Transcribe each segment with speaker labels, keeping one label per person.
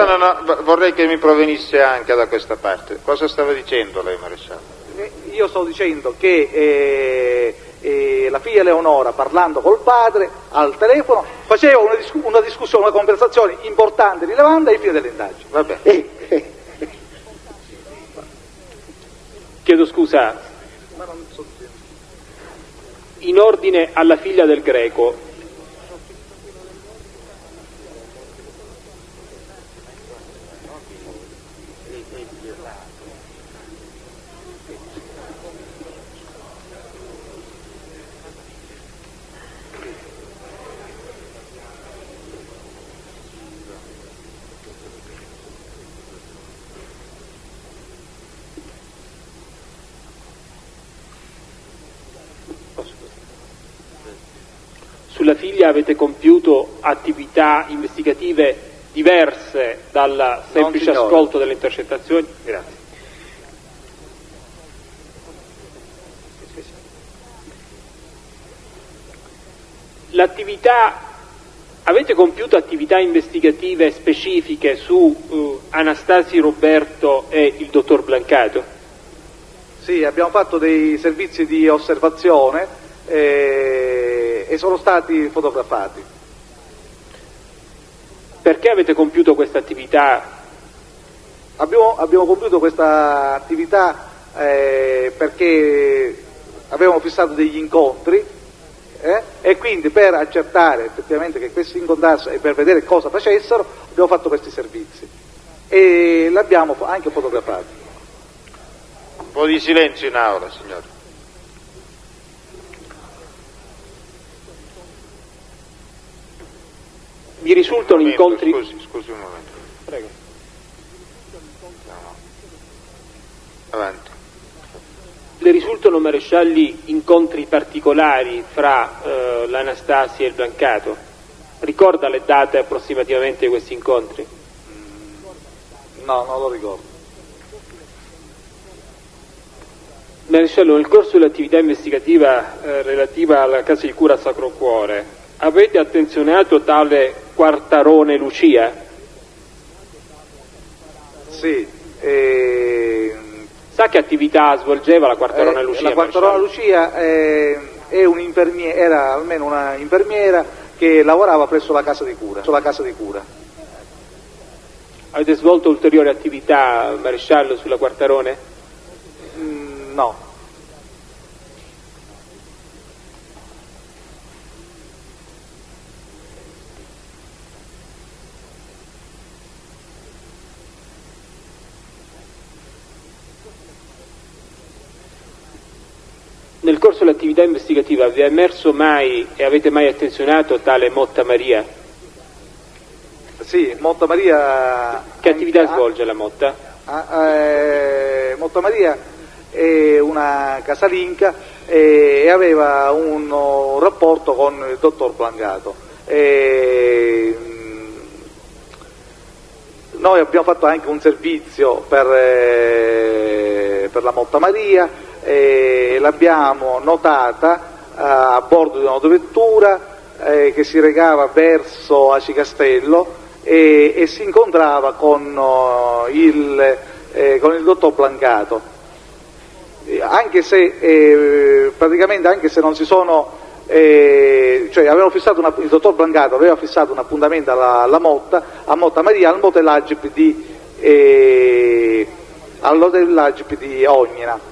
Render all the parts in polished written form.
Speaker 1: Io vorrei che mi provenisse anche da questa parte. Cosa stava dicendo lei, maresciallo?
Speaker 2: Io sto dicendo che la figlia Leonora, parlando col padre al telefono, faceva una discussione, una conversazione importante, rilevante ai fini dell'indagine.
Speaker 1: Vabbè.
Speaker 3: Chiedo scusa, in ordine alla figlia del Greco, sulla figlia avete compiuto attività investigative diverse dal semplice ascolto delle intercettazioni? Grazie. Avete compiuto attività investigative specifiche su Anastasi Roberto e il dottor Blancato?
Speaker 2: Sì, abbiamo fatto dei servizi di osservazione e sono stati fotografati.
Speaker 3: Perché avete compiuto questa attività?
Speaker 2: Abbiamo compiuto questa attività perché avevamo fissato degli incontri e quindi per accertare effettivamente che questi incontrassero e per vedere cosa facessero abbiamo fatto questi servizi e l'abbiamo anche fotografato.
Speaker 1: Un po' di silenzio in aula, signore.
Speaker 3: Vi risultano incontri...
Speaker 1: Scusi un momento.
Speaker 3: Prego.
Speaker 1: No. Avanti.
Speaker 3: Le risultano, marescialli, incontri particolari fra l'Anastasi e il Blancato? Ricorda le date approssimativamente di questi incontri?
Speaker 2: No, non lo ricordo.
Speaker 3: Maresciallo, nel corso dell'attività investigativa relativa alla casa di cura Sacro Cuore, avete attenzionato tale Quartarone Lucia?
Speaker 2: Sì.
Speaker 3: Sa che attività svolgeva la Quartarone Lucia?
Speaker 2: La Quartarone Lucia è un'infermiera, era almeno una infermiera che lavorava presso la casa di cura.
Speaker 3: Avete svolto ulteriori attività, maresciallo, sulla Quartarone?
Speaker 2: No.
Speaker 3: Nel corso dell'attività investigativa vi è emerso mai e avete mai attenzionato tale Motta Maria?
Speaker 2: Sì, Motta Maria...
Speaker 3: Che attività svolge la Motta?
Speaker 2: Motta Maria è una casalinga e aveva un rapporto con il dottor Blancato. Noi abbiamo fatto anche un servizio per la Motta Maria e l'abbiamo notata a bordo di un'autovettura che si recava verso Aci Castello e si incontrava con il dottor Blancato, anche se praticamente anche se non si sono cioè avevano fissato il dottor Blancato aveva fissato un appuntamento a Motta Maria al motel Agip di Ognina.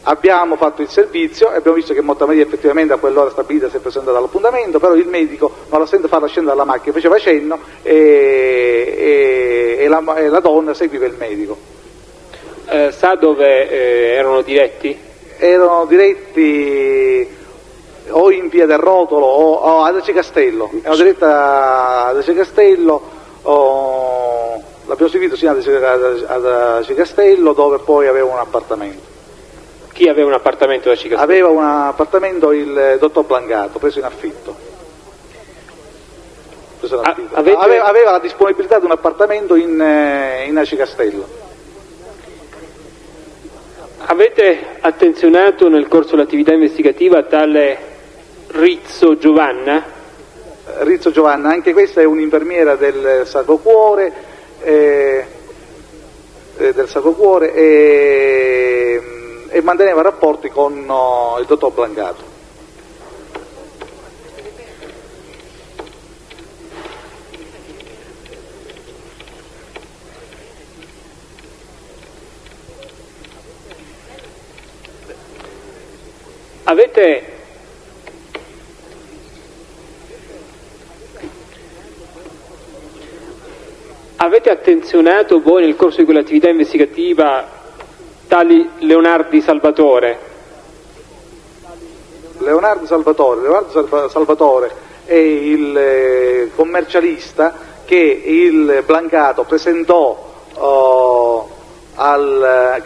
Speaker 2: Abbiamo fatto il servizio e abbiamo visto che Motta Maria effettivamente a quell'ora stabilita si è presentata all'appuntamento, però il medico non la sente farla scendere dalla macchina, faceva cenno e la donna seguiva il medico.
Speaker 3: Sa dove erano diretti?
Speaker 2: Erano diretti o in via del Rotolo o ad Aci Castello, erano diretti ad Aci Castello, l'abbiamo seguito sino ad Aci Castello dove poi aveva un appartamento.
Speaker 3: Chi aveva un appartamento da Aci Castello?
Speaker 2: Aveva un appartamento il dottor Blancato, preso in affitto. Aveva la disponibilità di un appartamento in Aci Castello.
Speaker 3: Avete attenzionato nel corso dell'attività investigativa tale Rizzo Giovanna?
Speaker 2: Rizzo Giovanna, anche questa è un'infermiera del Sacro Cuore, del Sacro Cuore e manteneva rapporti con il dottor Brancato.
Speaker 3: Avete attenzionato voi nel corso di quell'attività investigativa tali Leonardi Salvatore?
Speaker 2: Leonardo Salvatore è il commercialista che il Brancato presentò al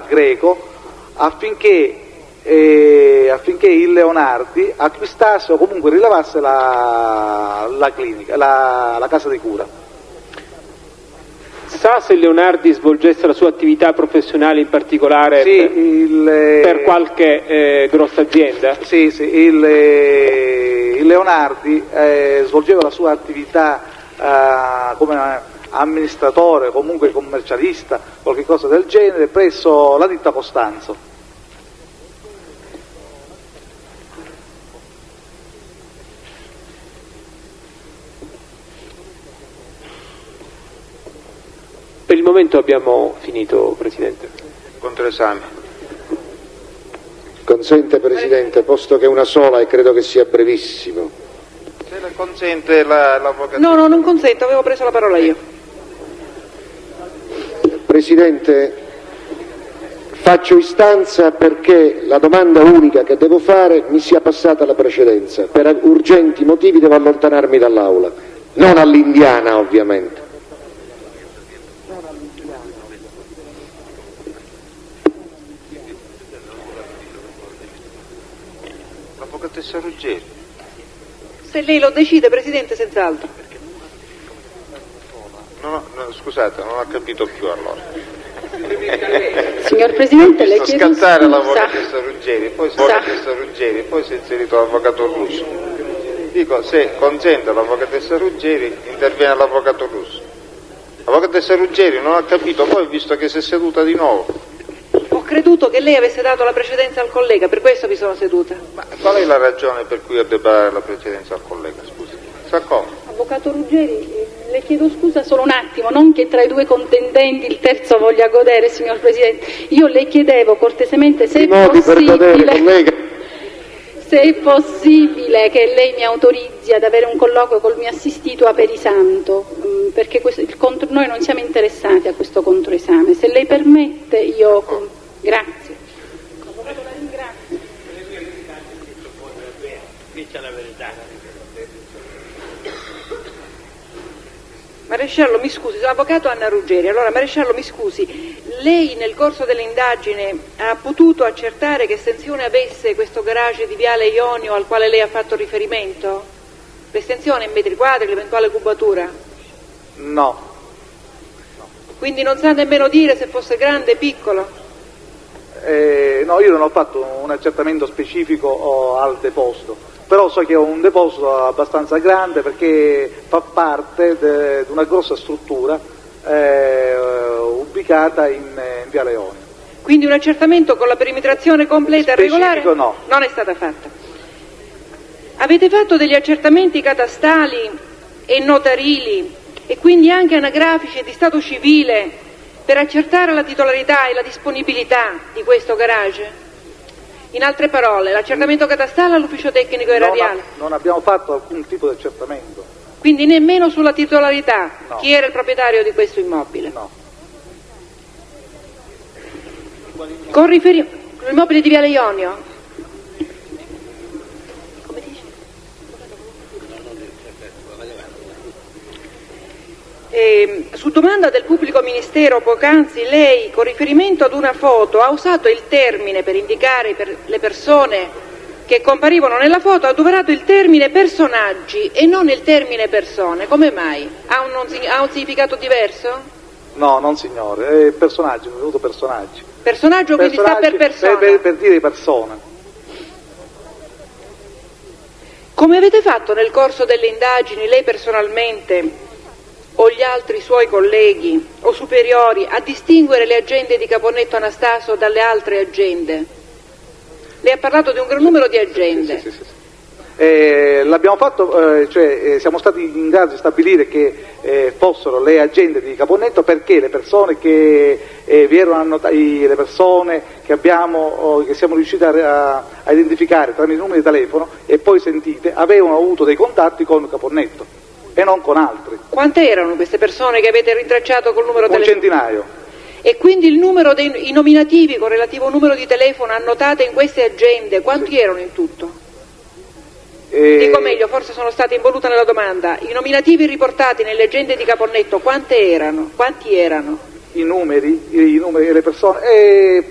Speaker 2: Greco affinché il Leonardi acquistasse o comunque rilevasse la clinica, la casa di cura.
Speaker 3: Sa se Leonardi svolgesse la sua attività professionale in particolare per qualche grossa azienda?
Speaker 2: Sì, il Leonardi svolgeva la sua attività come amministratore, comunque commercialista, qualche cosa del genere, presso la ditta Costanzo.
Speaker 3: Per il momento abbiamo finito, Presidente.
Speaker 1: Controesame.
Speaker 4: Consente, Presidente, posto che è una sola e credo che sia brevissimo.
Speaker 1: Se le consente l'avvocato.
Speaker 5: No, non consento, avevo preso la parola io.
Speaker 4: Presidente, faccio istanza perché la domanda unica che devo fare mi sia passata la precedenza. Per urgenti motivi devo allontanarmi dall'Aula. Non all'Indiana, ovviamente.
Speaker 1: L'avvocatessa Ruggeri.
Speaker 5: Se lei lo decide, Presidente, senz'altro.
Speaker 1: No, scusate, non ho capito più allora.
Speaker 6: Signor Presidente, le chiedo
Speaker 1: scattare
Speaker 6: scusa.
Speaker 1: L'avvocatessa Ruggeri, poi si è inserito l'avvocato Russo. Dico, se consente l'avvocatessa Ruggeri, interviene l'avvocato Russo. L'avvocatessa Ruggeri non ha capito, poi visto che si è seduta di nuovo.
Speaker 5: Ho creduto che lei avesse dato la precedenza al collega, per questo mi sono seduta.
Speaker 1: Ma qual è la ragione per cui io debba dare la precedenza al collega, scusi? Sa come?
Speaker 6: Avvocato Ruggeri, le chiedo scusa solo un attimo, non che tra i due contendenti il terzo voglia godere, signor Presidente. Io le chiedevo cortesemente se è possibile che lei mi autorizzi ad avere un colloquio col mio assistito a Perisanto, perché noi non siamo interessati a questo controesame. Se lei permette, io... Grazie. Avvocato, la ringrazio.
Speaker 5: Maresciallo, mi scusi, sono avvocato Anna Ruggeri. Allora, Maresciallo, mi scusi, lei nel corso dell'indagine ha potuto accertare che estensione avesse questo garage di Viale Ionio al quale lei ha fatto riferimento? L'estensione in metri quadri, l'eventuale cubatura?
Speaker 2: No.
Speaker 5: Quindi non sa nemmeno dire se fosse grande o piccolo?
Speaker 2: No, io non ho fatto un accertamento specifico al deposito, però so che è un deposito abbastanza grande perché fa parte di una grossa struttura ubicata in Viale Ionio.
Speaker 5: Quindi un accertamento con la perimetrazione completa e regolare
Speaker 2: no.
Speaker 5: Non è stata fatta. Avete fatto degli accertamenti catastali e notarili e quindi anche anagrafici e di stato civile per accertare la titolarità e la disponibilità di questo garage? In altre parole, l'accertamento catastale all'ufficio tecnico erariale?
Speaker 2: Non abbiamo fatto alcun tipo di accertamento.
Speaker 5: Quindi nemmeno sulla titolarità?
Speaker 2: No.
Speaker 5: Chi era il proprietario di questo immobile?
Speaker 2: No.
Speaker 5: Con riferimento all'immobile di Viale Ionio? Come dice? Su domanda del pubblico ministero poc'anzi lei, con riferimento ad una foto, ha usato il termine per indicare le persone che comparivano nella foto, ha adoperato il termine personaggi e non il termine persone. Come mai? Ha un significato diverso?
Speaker 2: No, non signore, è personaggi, ho avuto personaggi.
Speaker 5: Personaggio quindi sta per persona?
Speaker 2: Per dire persone.
Speaker 5: Come avete fatto nel corso delle indagini, lei personalmente, o gli altri suoi colleghi o superiori a distinguere le agende di Caponnetto Anastasio dalle altre agende? Lei ha parlato di un gran numero di agende.
Speaker 2: Sì. L'abbiamo fatto, siamo stati in grado di stabilire che fossero le agende di Caponnetto, perché le persone che vi erano annotati, le persone che siamo riusciti a identificare tramite i numeri di telefono e poi sentite, avevano avuto dei contatti con Caponnetto e non con altri.
Speaker 5: Quante erano queste persone che avete rintracciato col numero
Speaker 2: Un
Speaker 5: telefono?
Speaker 2: centinaio.
Speaker 5: E quindi il numero i nominativi con relativo numero di telefono annotate in queste agende, quanti erano in tutto? Dico meglio, forse sono stata involuta nella domanda. I nominativi riportati nelle agende di Caponnetto quanti erano?
Speaker 2: I numeri e le persone,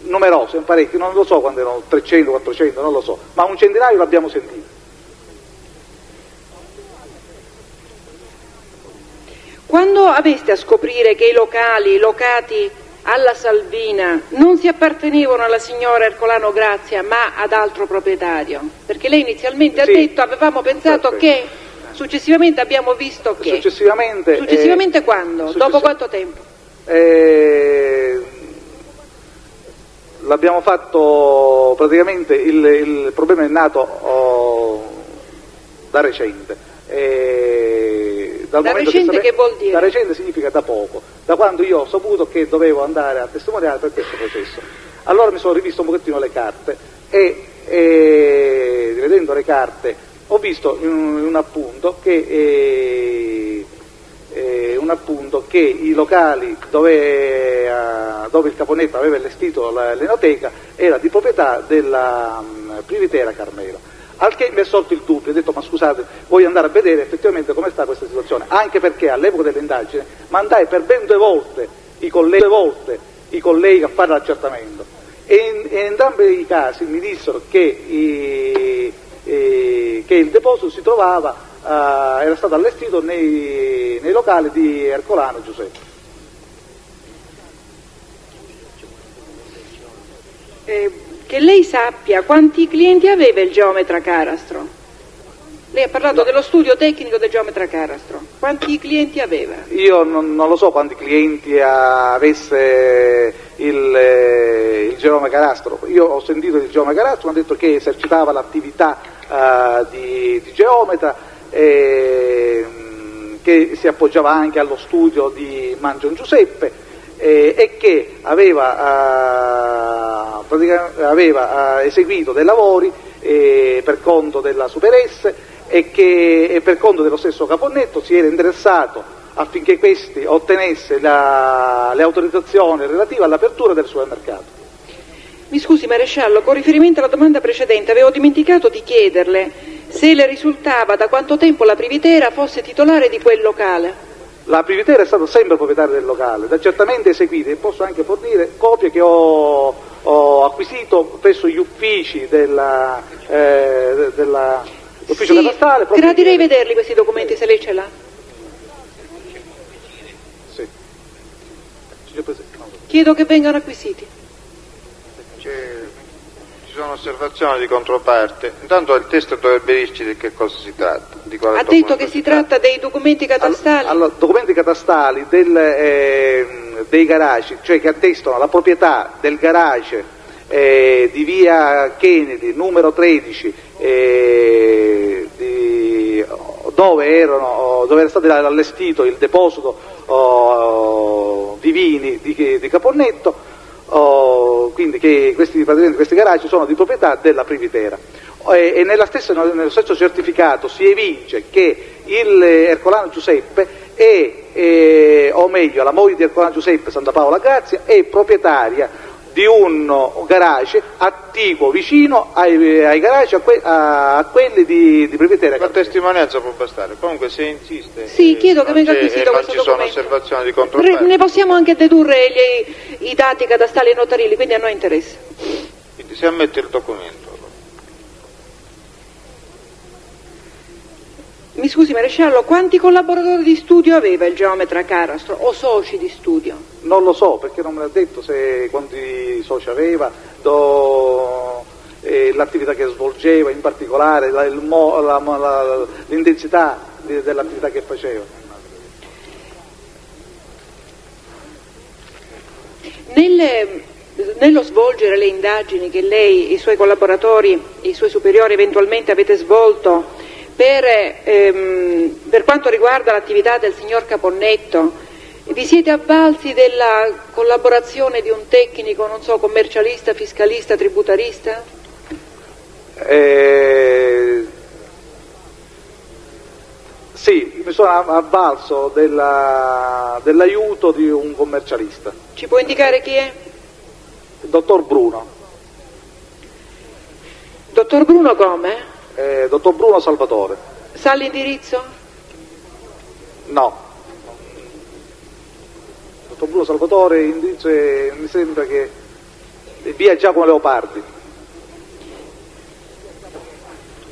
Speaker 2: numerose, parecchi, non lo so quando erano, 300, 400, non lo so, ma un centinaio l'abbiamo sentito.
Speaker 5: Quando aveste a scoprire che i locali locati alla Salvina non si appartenevano alla signora Ercolano Grazia ma ad altro proprietario? Perché lei inizialmente ha detto, avevamo pensato che, successivamente abbiamo visto che. Successivamente quando? Dopo quanto tempo?
Speaker 2: L'abbiamo fatto praticamente, il problema è nato da recente.
Speaker 5: Da recente che vuol dire?
Speaker 2: Da recente significa da poco, da quando io ho saputo che dovevo andare a testimoniare per questo processo. Allora mi sono rivisto un pochettino le carte e rivedendo le carte ho visto un appunto che i locali dove il Caponnetto aveva allestito l'enoteca era di proprietà della Privitera Carmelo. Al che mi è sorto il dubbio, ho detto ma scusate, voglio andare a vedere effettivamente come sta questa situazione, anche perché all'epoca dell'indagine mandai per ben 2 volte i colleghi a fare l'accertamento e in entrambi i casi mi dissero che il deposito si trovava, era stato allestito nei locali di Ercolano Giuseppe.
Speaker 5: Che lei sappia quanti clienti aveva il geometra Carastro. Lei ha parlato dello studio tecnico del geometra Carastro. Quanti clienti aveva?
Speaker 2: Io non lo so quanti clienti avesse il geometra Carastro. Io ho sentito il geometra Carastro, mi ha detto che esercitava l'attività di geometra, che si appoggiava anche allo studio di Mangion Giuseppe, e che aveva eseguito dei lavori per conto della Super S e per conto dello stesso Caponnetto si era interessato affinché questi ottenesse le autorizzazioni relative all'apertura del supermercato.
Speaker 5: Mi scusi maresciallo, con riferimento alla domanda precedente avevo dimenticato di chiederle se le risultava da quanto tempo la Privitera fosse titolare di quel locale.
Speaker 2: La Privitera è stata sempre proprietaria del locale, da certamente eseguite, e posso anche fornire copie che ho acquisito presso gli uffici dell'ufficio catastale.
Speaker 5: Gradirei vederli questi documenti se lei ce l'ha.
Speaker 2: Sì.
Speaker 5: Chiedo che vengano acquisiti.
Speaker 1: Ci sono osservazioni di controparte. Intanto il testo dovrebbe dirci di che cosa si tratta.
Speaker 5: Ha detto che si tratta dei documenti catastali?
Speaker 2: Allora, documenti catastali dei garage, cioè che attestano la proprietà del garage di via Kennedy, numero 13, dove era stato allestito il deposito di vini di Caponnetto. Quindi che questi garage sono di proprietà della Privitera e nello stesso certificato si evince che il Ercolano Giuseppe o meglio la moglie di Ercolano Giuseppe, Santa Paola Grazia, è proprietaria di un garage attiguo vicino ai garage a quelli di Privitera.
Speaker 1: La testimonianza può bastare, comunque se insiste.
Speaker 5: Sì, chiedo che venga acquisito questo documento.
Speaker 1: Non ci sono osservazioni di controparte.
Speaker 5: Ne possiamo anche dedurre i dati catastali e notarili, quindi a noi interessa.
Speaker 1: Quindi si ammette il documento.
Speaker 5: Mi scusi maresciallo, quanti collaboratori di studio aveva il geometra Carastro o soci di studio?
Speaker 2: Non lo so, perché non me l'ha detto quanti soci aveva, l'attività che svolgeva, in particolare l'intensità dell'attività che faceva.
Speaker 5: Nello svolgere le indagini che lei, i suoi collaboratori, i suoi superiori eventualmente avete svolto per quanto riguarda l'attività del signor Caponnetto, vi siete avvalsi della collaborazione di un tecnico, non so, commercialista, fiscalista, tributarista?
Speaker 2: Sì, mi sono avvalso dell'aiuto di un commercialista,
Speaker 5: Ci può indicare chi è?
Speaker 2: il dottor Bruno.
Speaker 5: Dottor Bruno come?
Speaker 2: Dottor Bruno Salvatore.
Speaker 5: Sa l'indirizzo?
Speaker 2: No. Dottor Bruno Salvatore, indirizzo mi sembra che è via Giacomo Leopardi.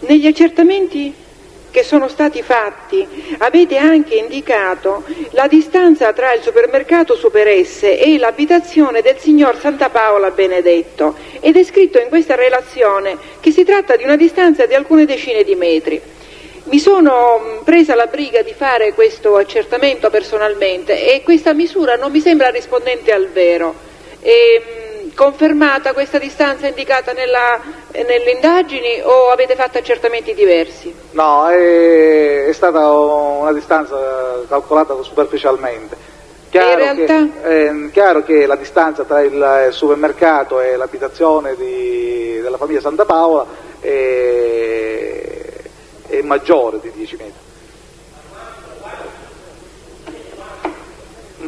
Speaker 5: Negli accertamenti che sono stati fatti avete anche indicato la distanza tra il supermercato Super S e l'abitazione del signor Santa Paola Benedetto ed è scritto in questa relazione che si tratta di una distanza di alcune decine di metri. Mi sono presa la briga di fare questo accertamento personalmente e questa misura non mi sembra rispondente al vero. Confermata questa distanza indicata nelle indagini o avete fatto accertamenti diversi?
Speaker 2: No, è stata una distanza calcolata superficialmente. Chiaro che la distanza tra il supermercato e l'abitazione della famiglia Santa Paola è maggiore di 10 metri.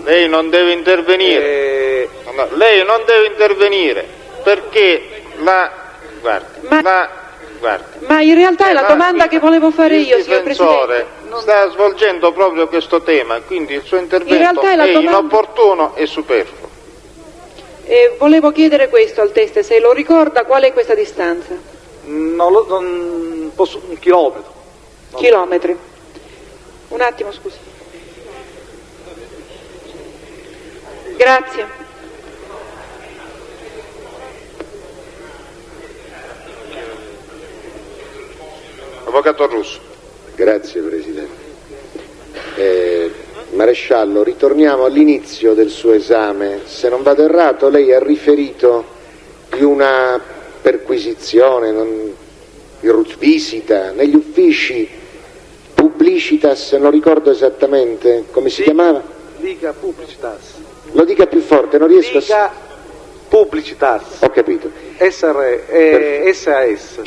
Speaker 1: Lei non deve intervenire. Lei non deve intervenire perché
Speaker 5: Ma in realtà è la domanda che volevo fare io, signor Presidente.
Speaker 1: Sta svolgendo proprio questo tema, quindi il suo intervento
Speaker 5: In realtà è la domanda...
Speaker 1: inopportuno e superfluo.
Speaker 5: Volevo chiedere questo al teste, se lo ricorda, qual è questa distanza?
Speaker 2: Non posso, un chilometro.
Speaker 5: Chilometri. Un attimo, scusi. Grazie.
Speaker 1: Avvocato Russo.
Speaker 4: Grazie Presidente. Maresciallo, ritorniamo all'inizio del suo esame. Se non vado errato, lei ha riferito di una perquisizione, visita negli uffici Publicitas, non ricordo esattamente come si chiamava.
Speaker 2: Dica Publicitas.
Speaker 4: Lo dica più forte, non riesco
Speaker 2: Dica Publicitas.
Speaker 4: Ho capito.
Speaker 2: SAS.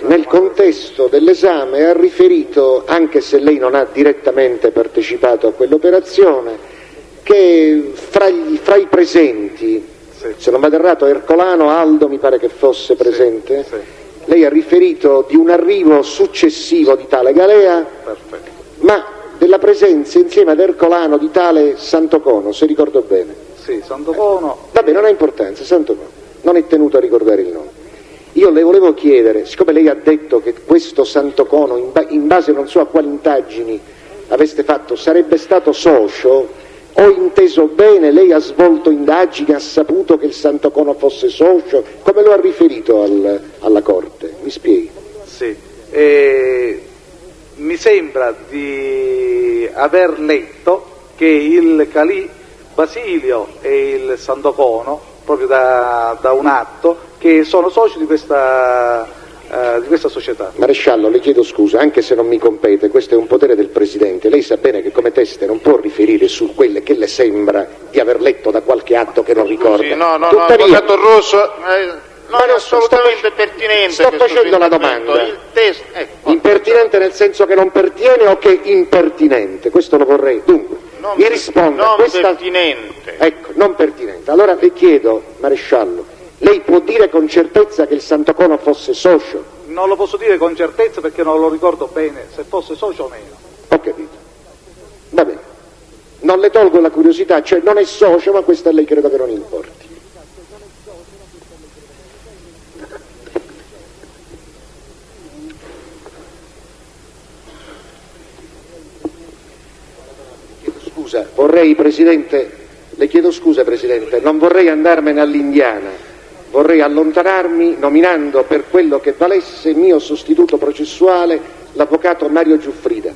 Speaker 4: Nel contesto dell'esame ha riferito, anche se lei non ha direttamente partecipato a quell'operazione, che fra i presenti,
Speaker 2: sì,
Speaker 4: se non vado errato, Ercolano, Aldo mi pare che fosse presente,
Speaker 2: sì.
Speaker 4: Lei ha riferito di un arrivo successivo di tale Galea,
Speaker 2: Perfetto.
Speaker 4: ma della presenza insieme ad Ercolano di tale Santocono, se ricordo bene.
Speaker 2: Sì, Santocono.
Speaker 4: Vabbè, non ha importanza, Santocono, non è tenuto a ricordare il nome. Io le volevo chiedere, siccome lei ha detto che questo Santocono, in base non so a quali indagini aveste fatto, sarebbe stato socio, ho inteso bene, lei ha svolto indagini, ha saputo che il Santocono fosse socio, come lo ha riferito alla Corte? Mi spieghi?
Speaker 2: Sì. Mi sembra di aver letto che il Calì Basilio e il Santocono, proprio da un atto, che sono soci di questa società.
Speaker 4: Maresciallo, le chiedo scusa, anche se non mi compete, questo è un potere del Presidente, lei sa bene che come teste non può riferire su quelle che le sembra di aver letto da qualche atto che non ricorda.
Speaker 1: Sì, no,
Speaker 4: Tuttavia,
Speaker 1: Avvocato Russo, non è assolutamente
Speaker 4: sto
Speaker 1: pertinente.
Speaker 4: Sto facendo la domanda.
Speaker 1: Il testo,
Speaker 4: impertinente nel senso che non pertiene o che è impertinente? Questo lo vorrei. Dunque, mi risponda.
Speaker 1: Non pertinente.
Speaker 4: Ecco, non pertinente. Allora le chiedo, Maresciallo, lei può dire con certezza che il Santocono fosse socio?
Speaker 2: Non lo posso dire con certezza perché non lo ricordo bene se fosse socio o meno.
Speaker 4: Ho capito. Va bene. Non le tolgo la curiosità, cioè non è socio, ma questo a lei credo che non importi. Scusa, vorrei, Presidente, le chiedo scusa, Presidente, non vorrei andarmene all'indiana, vorrei allontanarmi nominando per quello che valesse mio sostituto processuale l'avvocato Mario Giuffrida.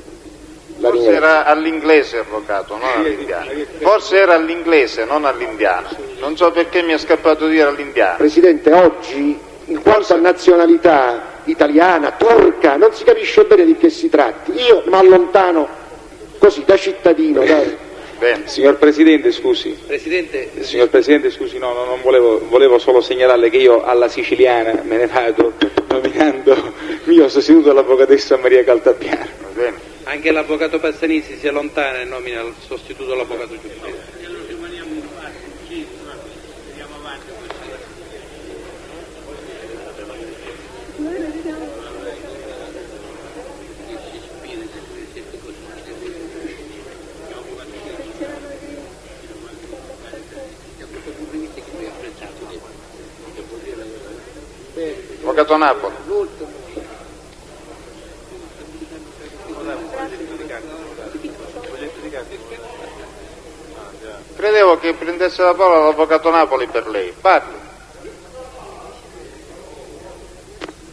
Speaker 1: Forse era all'inglese, avvocato, non all'indiano. Forse era all'inglese, non all'indiano. Non so perché mi è scappato dire all'indiano.
Speaker 4: Presidente, oggi, in quanto a nazionalità italiana, turca, non si capisce bene di che si tratti. Io mi allontano così, da cittadino.
Speaker 1: Bene.
Speaker 7: Signor Presidente, scusi. Signor Presidente, scusi, no, non volevo solo segnalarle che io alla siciliana me ne vado nominando mio sostituto l'avvocatessa Maria Caltabiano.
Speaker 1: Va bene.
Speaker 8: Anche l'avvocato Passanisi si allontana e nomina il sostituto dell'avvocato Giuffrida.
Speaker 1: Avvocato Napoli. Credevo che prendesse la parola l'avvocato Napoli per lei. Parli.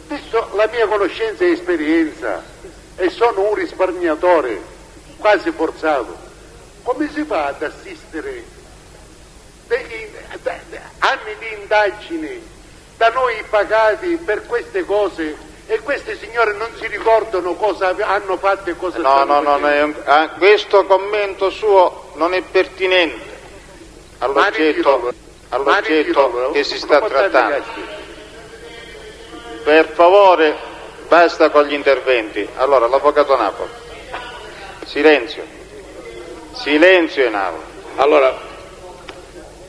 Speaker 9: Adesso la mia conoscenza e esperienza, e sono un risparmiatore quasi forzato, come si fa ad assistere anni di indagini da noi pagati per queste cose e queste signore non si ricordano cosa hanno fatto e cosa stanno facendo?
Speaker 1: Questo commento suo non è pertinente all'oggetto che si sta trattando. Per favore, basta con gli interventi. Allora, l'avvocato Napoli. Silenzio in aula.
Speaker 10: Allora,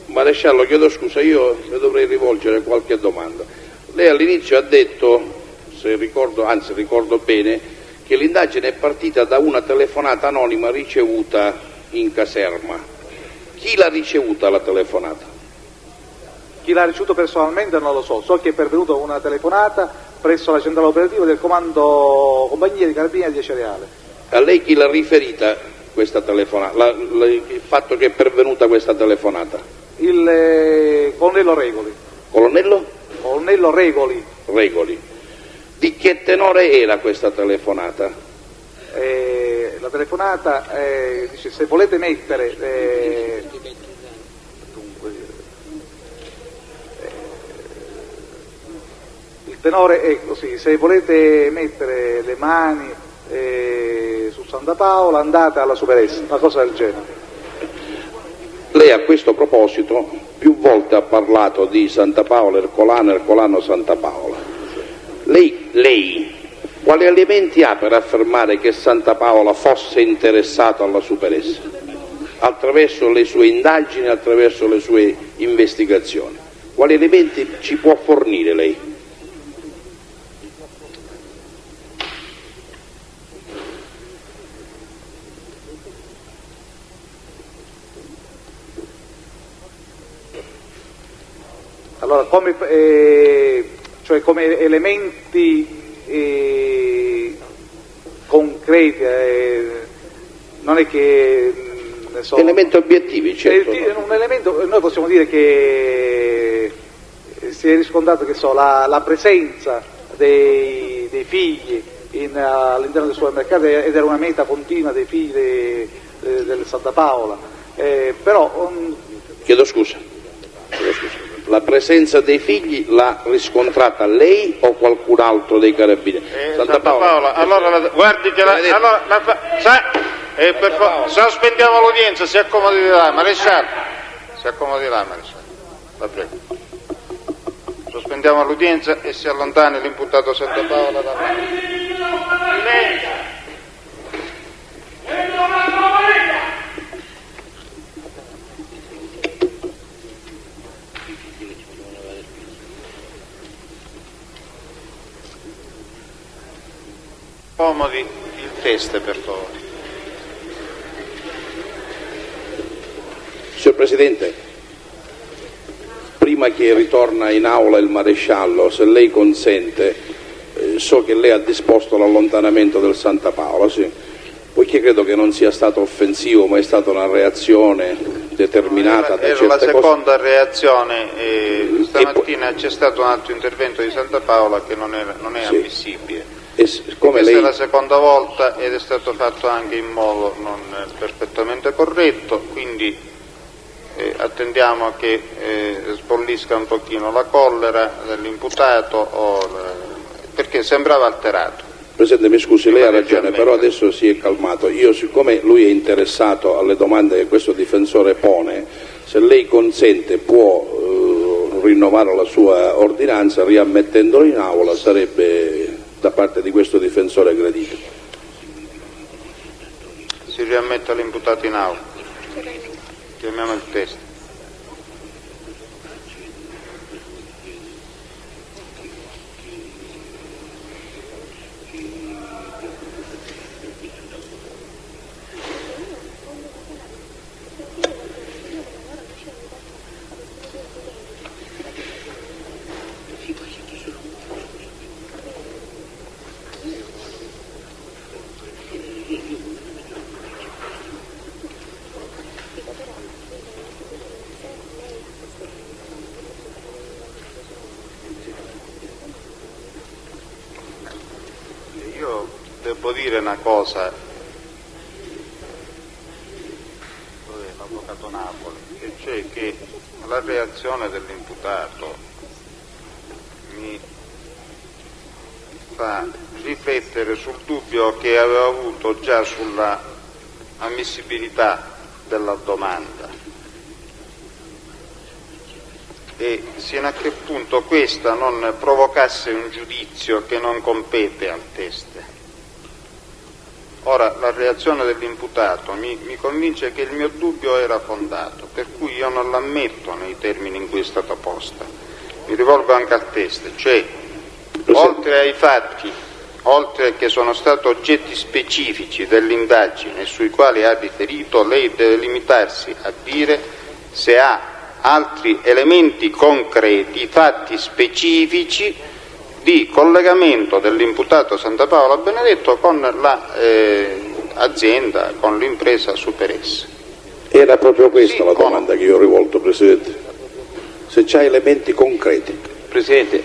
Speaker 10: Maresciallo, chiedo scusa, io le dovrei rivolgere qualche domanda. Lei all'inizio ha detto, ricordo bene, che l'indagine è partita da una telefonata anonima ricevuta in caserma. Chi l'ha ricevuta la telefonata?
Speaker 2: Chi l'ha ricevuto personalmente non lo so che è pervenuta una telefonata presso la centrale operativa del comando compagnia di carabinieri di Cereale.
Speaker 10: A lei chi l'ha riferita questa telefonata, il fatto che è pervenuta questa telefonata?
Speaker 2: Il colonnello Regoli.
Speaker 10: Colonnello?
Speaker 2: Colonnello Regoli.
Speaker 10: Regoli. Di che tenore era questa telefonata?
Speaker 2: La telefonata dice se volete mettere il tenore è così, se volete mettere le mani su Santa Paola andate alla Superessa, una cosa del genere.
Speaker 10: Lei a questo proposito più volte ha parlato di Santa Paola Ercolano Santa Paola. Lei quali elementi ha per affermare che Santa Paola fosse interessato alla Superessa? Attraverso le sue indagini, attraverso le sue investigazioni. Quali elementi ci può fornire lei?
Speaker 2: Allora, come elementi concreti, non è che ne so,
Speaker 10: elementi obiettivi, certo.
Speaker 2: Un elemento, noi possiamo dire che si è riscontrato che la presenza dei figli all'interno del supermercato ed era una meta continua dei figli del Santa Paola, però
Speaker 10: chiedo scusa. La presenza dei figli l'ha riscontrata lei o qualcun altro dei carabinieri?
Speaker 1: Santa Paola, allora guardi che per favore, sospendiamo l'udienza, si accomodi là, Maresciallo. La prego. Sospendiamo l'udienza e si allontani l'imputato Santa Paola da Silenzio. Comodi il test, per favore.
Speaker 10: Signor Presidente, prima che ritorna in aula il Maresciallo, se lei consente, so che lei ha disposto l'allontanamento del Santa Paola, sì, poiché credo che non sia stato offensivo, ma è stata una reazione determinata da certe cose.
Speaker 1: Era la seconda reazione, stamattina c'è stato un altro intervento di Santa Paola che non è
Speaker 10: sì,
Speaker 1: ammissibile.
Speaker 10: Questa
Speaker 1: è la seconda volta ed è stato fatto anche in modo non perfettamente corretto, quindi attendiamo che sbollisca un pochino la collera dell'imputato perché sembrava alterato.
Speaker 10: Presidente, mi scusi, lei ha ragione, però adesso si è calmato. Io, siccome lui è interessato alle domande che questo difensore pone, se lei consente può rinnovare la sua ordinanza riammettendolo in aula, sarebbe da parte di questo difensore gradito.
Speaker 1: Si riammette l'imputato in aula. Chiamiamo il testo. Io devo dire una cosa, l'avvocato Napoli, e cioè che la reazione dell'imputato mi fa riflettere sul dubbio che avevo avuto già sulla ammissibilità della domanda e sino a che punto questa non provocasse un giudizio che non compete al teste. Ora, la reazione dell'imputato mi convince che il mio dubbio era fondato, per cui io non l'ammetto nei termini in cui è stata posta. Mi rivolgo anche al teste, cioè, oltre ai fatti, oltre che sono stati oggetti specifici dell'indagine sui quali ha riferito, lei deve limitarsi a dire se ha altri elementi concreti, fatti specifici di collegamento dell'imputato Santa Paola Benedetto con l'azienda, con l'impresa Superes.
Speaker 10: Era proprio questa la domanda che io ho rivolto, Presidente. Se c'ha elementi concreti.
Speaker 11: Presidente,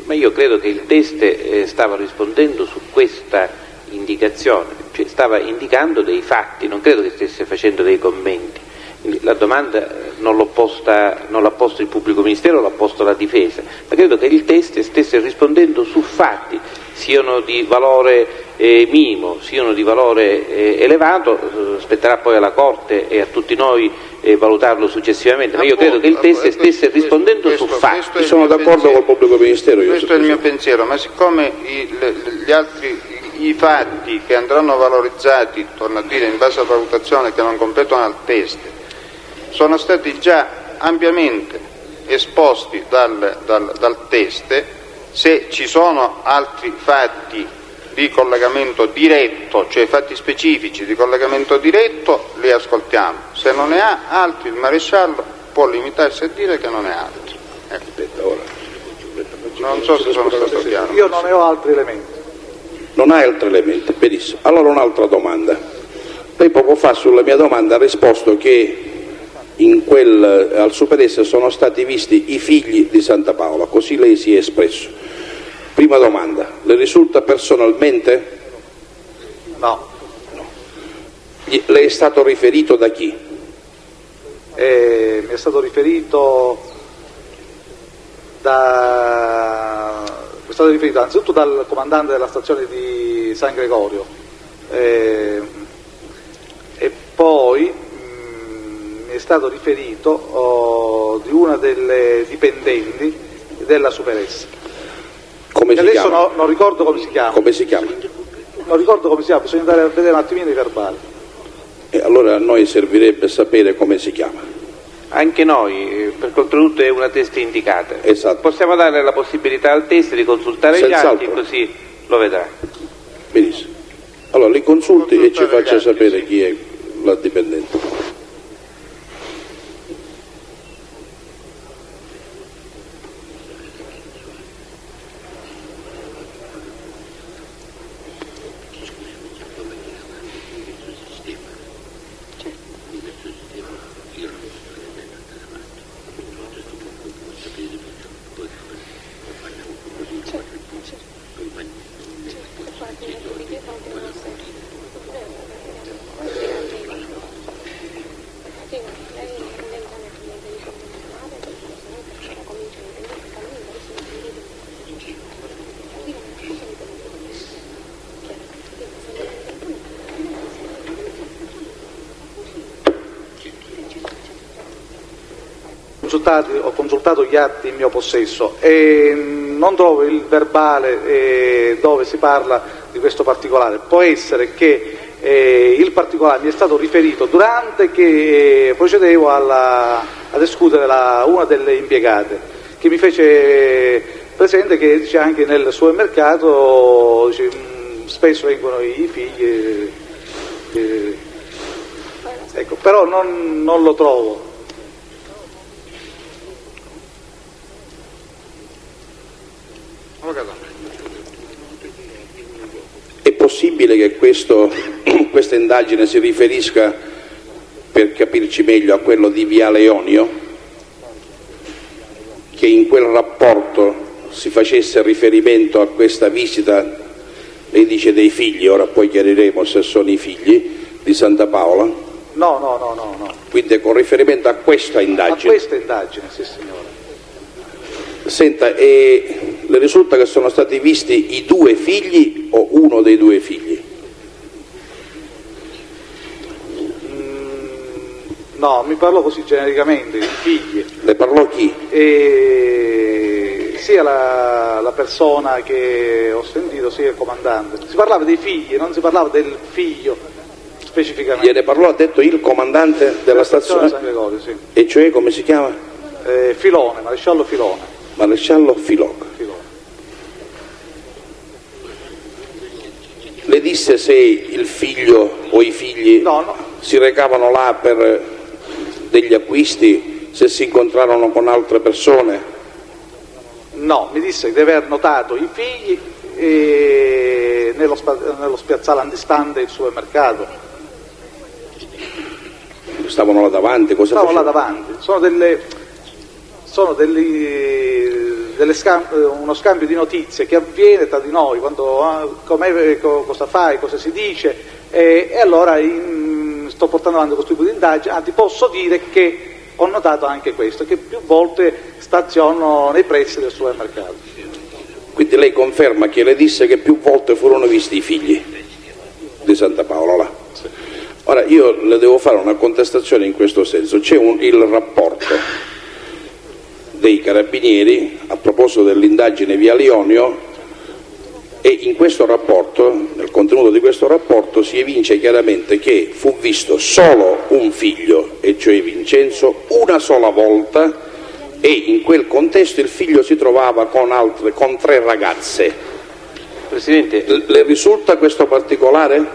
Speaker 11: ma io credo che il teste stava rispondendo su questa indicazione, cioè stava indicando dei fatti, non credo che stesse facendo dei commenti. La domanda non l'ha posto il pubblico ministero, l'ha posto la difesa, ma credo che il teste stesse rispondendo su fatti, siano di valore minimo, siano di valore elevato, spetterà poi alla Corte e a tutti noi valutarlo successivamente, ma io credo che il teste stesse rispondendo su fatti.
Speaker 10: Sono d'accordo col pubblico ministero.
Speaker 1: Questo è il mio pensiero, ma siccome i fatti che andranno valorizzati, torno a dire, in base a valutazione che non competono al teste, sono stati già ampiamente esposti dal teste, se ci sono altri fatti di collegamento diretto, cioè fatti specifici di collegamento diretto, li ascoltiamo. Se non ne ha altri, il maresciallo può limitarsi a dire che non ne ha altri. Non so se sono stato chiaro.
Speaker 2: Io non ne ho altri elementi.
Speaker 10: Non ha altri elementi, benissimo. Allora un'altra domanda. Lei poco fa sulla mia domanda ha risposto che al Superes sono stati visti i figli di Santa Paola, così lei si è espresso. Prima domanda, le risulta personalmente?
Speaker 2: No.
Speaker 10: Le è stato riferito da chi?
Speaker 2: Mi è stato riferito anzitutto dal comandante della stazione di San Gregorio e poi mi è stato riferito di una delle dipendenti della Superes.
Speaker 10: Come si
Speaker 2: adesso
Speaker 10: chiama?
Speaker 2: non ricordo come si chiama.
Speaker 10: Come si chiama?
Speaker 2: Non ricordo come si chiama, bisogna andare a vedere un attimino i verbali.
Speaker 10: E allora a noi servirebbe sapere come si chiama.
Speaker 11: Anche noi, perché oltretutto è una testa indicata.
Speaker 10: Esatto.
Speaker 11: Possiamo dare la possibilità al teste di consultare gli atti, così lo vedrà.
Speaker 10: Benissimo. Allora li consulti e ci faccia sapere chi è la dipendente.
Speaker 2: consultato gli atti in mio possesso e non trovo il verbale dove si parla di questo particolare. Può essere che il particolare mi è stato riferito durante che procedevo a discutere una delle impiegate, che mi fece presente che anche nel supermercato spesso vengono i figli, ecco, però non lo trovo.
Speaker 10: È possibile che questa indagine si riferisca, per capirci meglio, a quello di Viale Ionio, che in quel rapporto si facesse riferimento a questa visita, lei dice dei figli, ora poi chiariremo se sono i figli di Santa Paola?
Speaker 2: No.
Speaker 10: Quindi con riferimento a questa indagine?
Speaker 2: A questa indagine, sì signore.
Speaker 10: Senta, le risulta che sono stati visti i 2 figli o uno dei 2 figli?
Speaker 2: No, mi parlò così genericamente, i figli.
Speaker 10: Le parlò chi?
Speaker 2: Sia la persona che ho sentito, sia il comandante. Si parlava dei figli, non si parlava del figlio specificamente.
Speaker 10: Gliene parlò, ha detto, il comandante della stazione
Speaker 2: San Gregorio, sì.
Speaker 10: E cioè come si chiama?
Speaker 2: Filone, maresciallo Filone.
Speaker 10: Maresciallo Filone. Le disse se il figlio o i figli si recavano là per degli acquisti, se si incontrarono con altre persone?
Speaker 2: No, mi disse di aver notato i figli nello spiazzale antistante il supermercato.
Speaker 10: Stavano là davanti?
Speaker 2: Stavano là davanti. Sono uno scambio di notizie che avviene tra di noi, quando cosa fai, cosa si dice, e allora sto portando avanti questo tipo di indagine. Anzi, posso dire che ho notato anche questo, che più volte staziono nei pressi del supermercato.
Speaker 10: Quindi lei conferma che le disse che più volte furono visti i figli di Santa Paola là? Sì. Ora io le devo fare una contestazione in questo senso. C'è il rapporto dei carabinieri a proposito dell'indagine Viale Ionio, e in questo rapporto, nel contenuto di questo rapporto, si evince chiaramente che fu visto solo un figlio, e cioè Vincenzo, una sola volta, e in quel contesto il figlio si trovava con 3 ragazze.
Speaker 11: Presidente,
Speaker 10: le risulta questo particolare?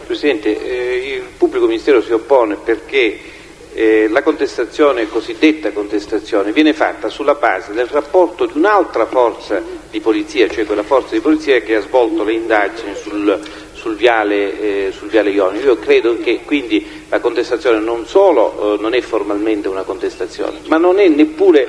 Speaker 11: Presidente, il pubblico ministero si oppone perché la contestazione, cosiddetta contestazione, viene fatta sulla base del rapporto di un'altra forza di polizia, cioè quella forza di polizia che ha svolto le indagini sul viale Ionio. Io credo che quindi la contestazione non solo non è formalmente una contestazione, ma non è neppure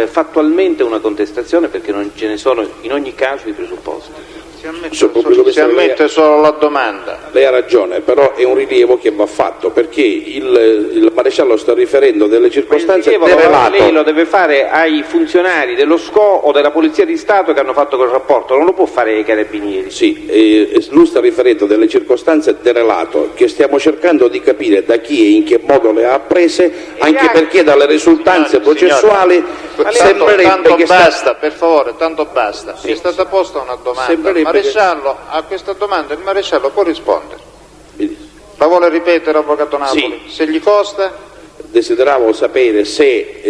Speaker 11: fattualmente una contestazione, perché non ce ne sono in ogni caso i presupposti.
Speaker 1: Si ammette solo la domanda.
Speaker 10: Lei ha ragione, però è un rilievo che va fatto, perché il maresciallo sta riferendo delle circostanze derelate.
Speaker 11: Lei lo deve fare ai funzionari dello SCO o della Polizia di Stato che hanno fatto quel rapporto, non lo può fare ai carabinieri.
Speaker 10: Sì, lui sta riferendo delle circostanze derelato che stiamo cercando di capire da chi e in che modo le ha apprese, anche perché dalle risultanze processuali
Speaker 1: tanto basta, per favore, tanto basta. Sì. È stata posta una domanda. Maresciallo, a questa domanda il maresciallo può rispondere. La vuole ripetere, avvocato Napoli?
Speaker 10: Sì.
Speaker 1: Se gli costa?
Speaker 10: Desideravo sapere se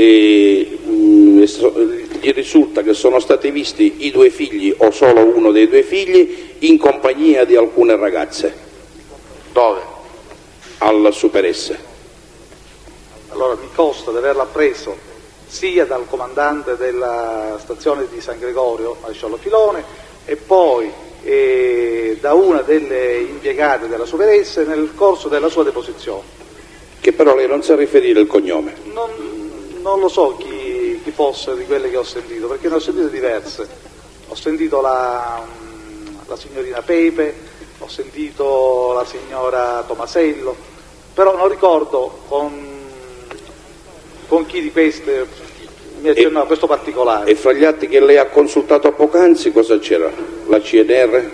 Speaker 10: gli risulta che sono stati visti i 2 figli o solo uno dei 2 figli in compagnia di alcune ragazze.
Speaker 1: Dove?
Speaker 10: Al Super S.
Speaker 2: Allora mi consta di averla preso sia dal comandante della stazione di San Gregorio, maresciallo Filone, e poi da una delle impiegate della Super S nel corso della sua deposizione.
Speaker 10: Che però lei non sa riferire il cognome?
Speaker 2: Non lo so chi fosse di quelle che ho sentito, perché ne ho sentite diverse. Ho sentito la signorina Pepe, ho sentito la signora Tomasello, però non ricordo con chi di queste mi accennava questo particolare.
Speaker 10: E fra gli atti che lei ha consultato poc'anzi cosa c'era? La CNR?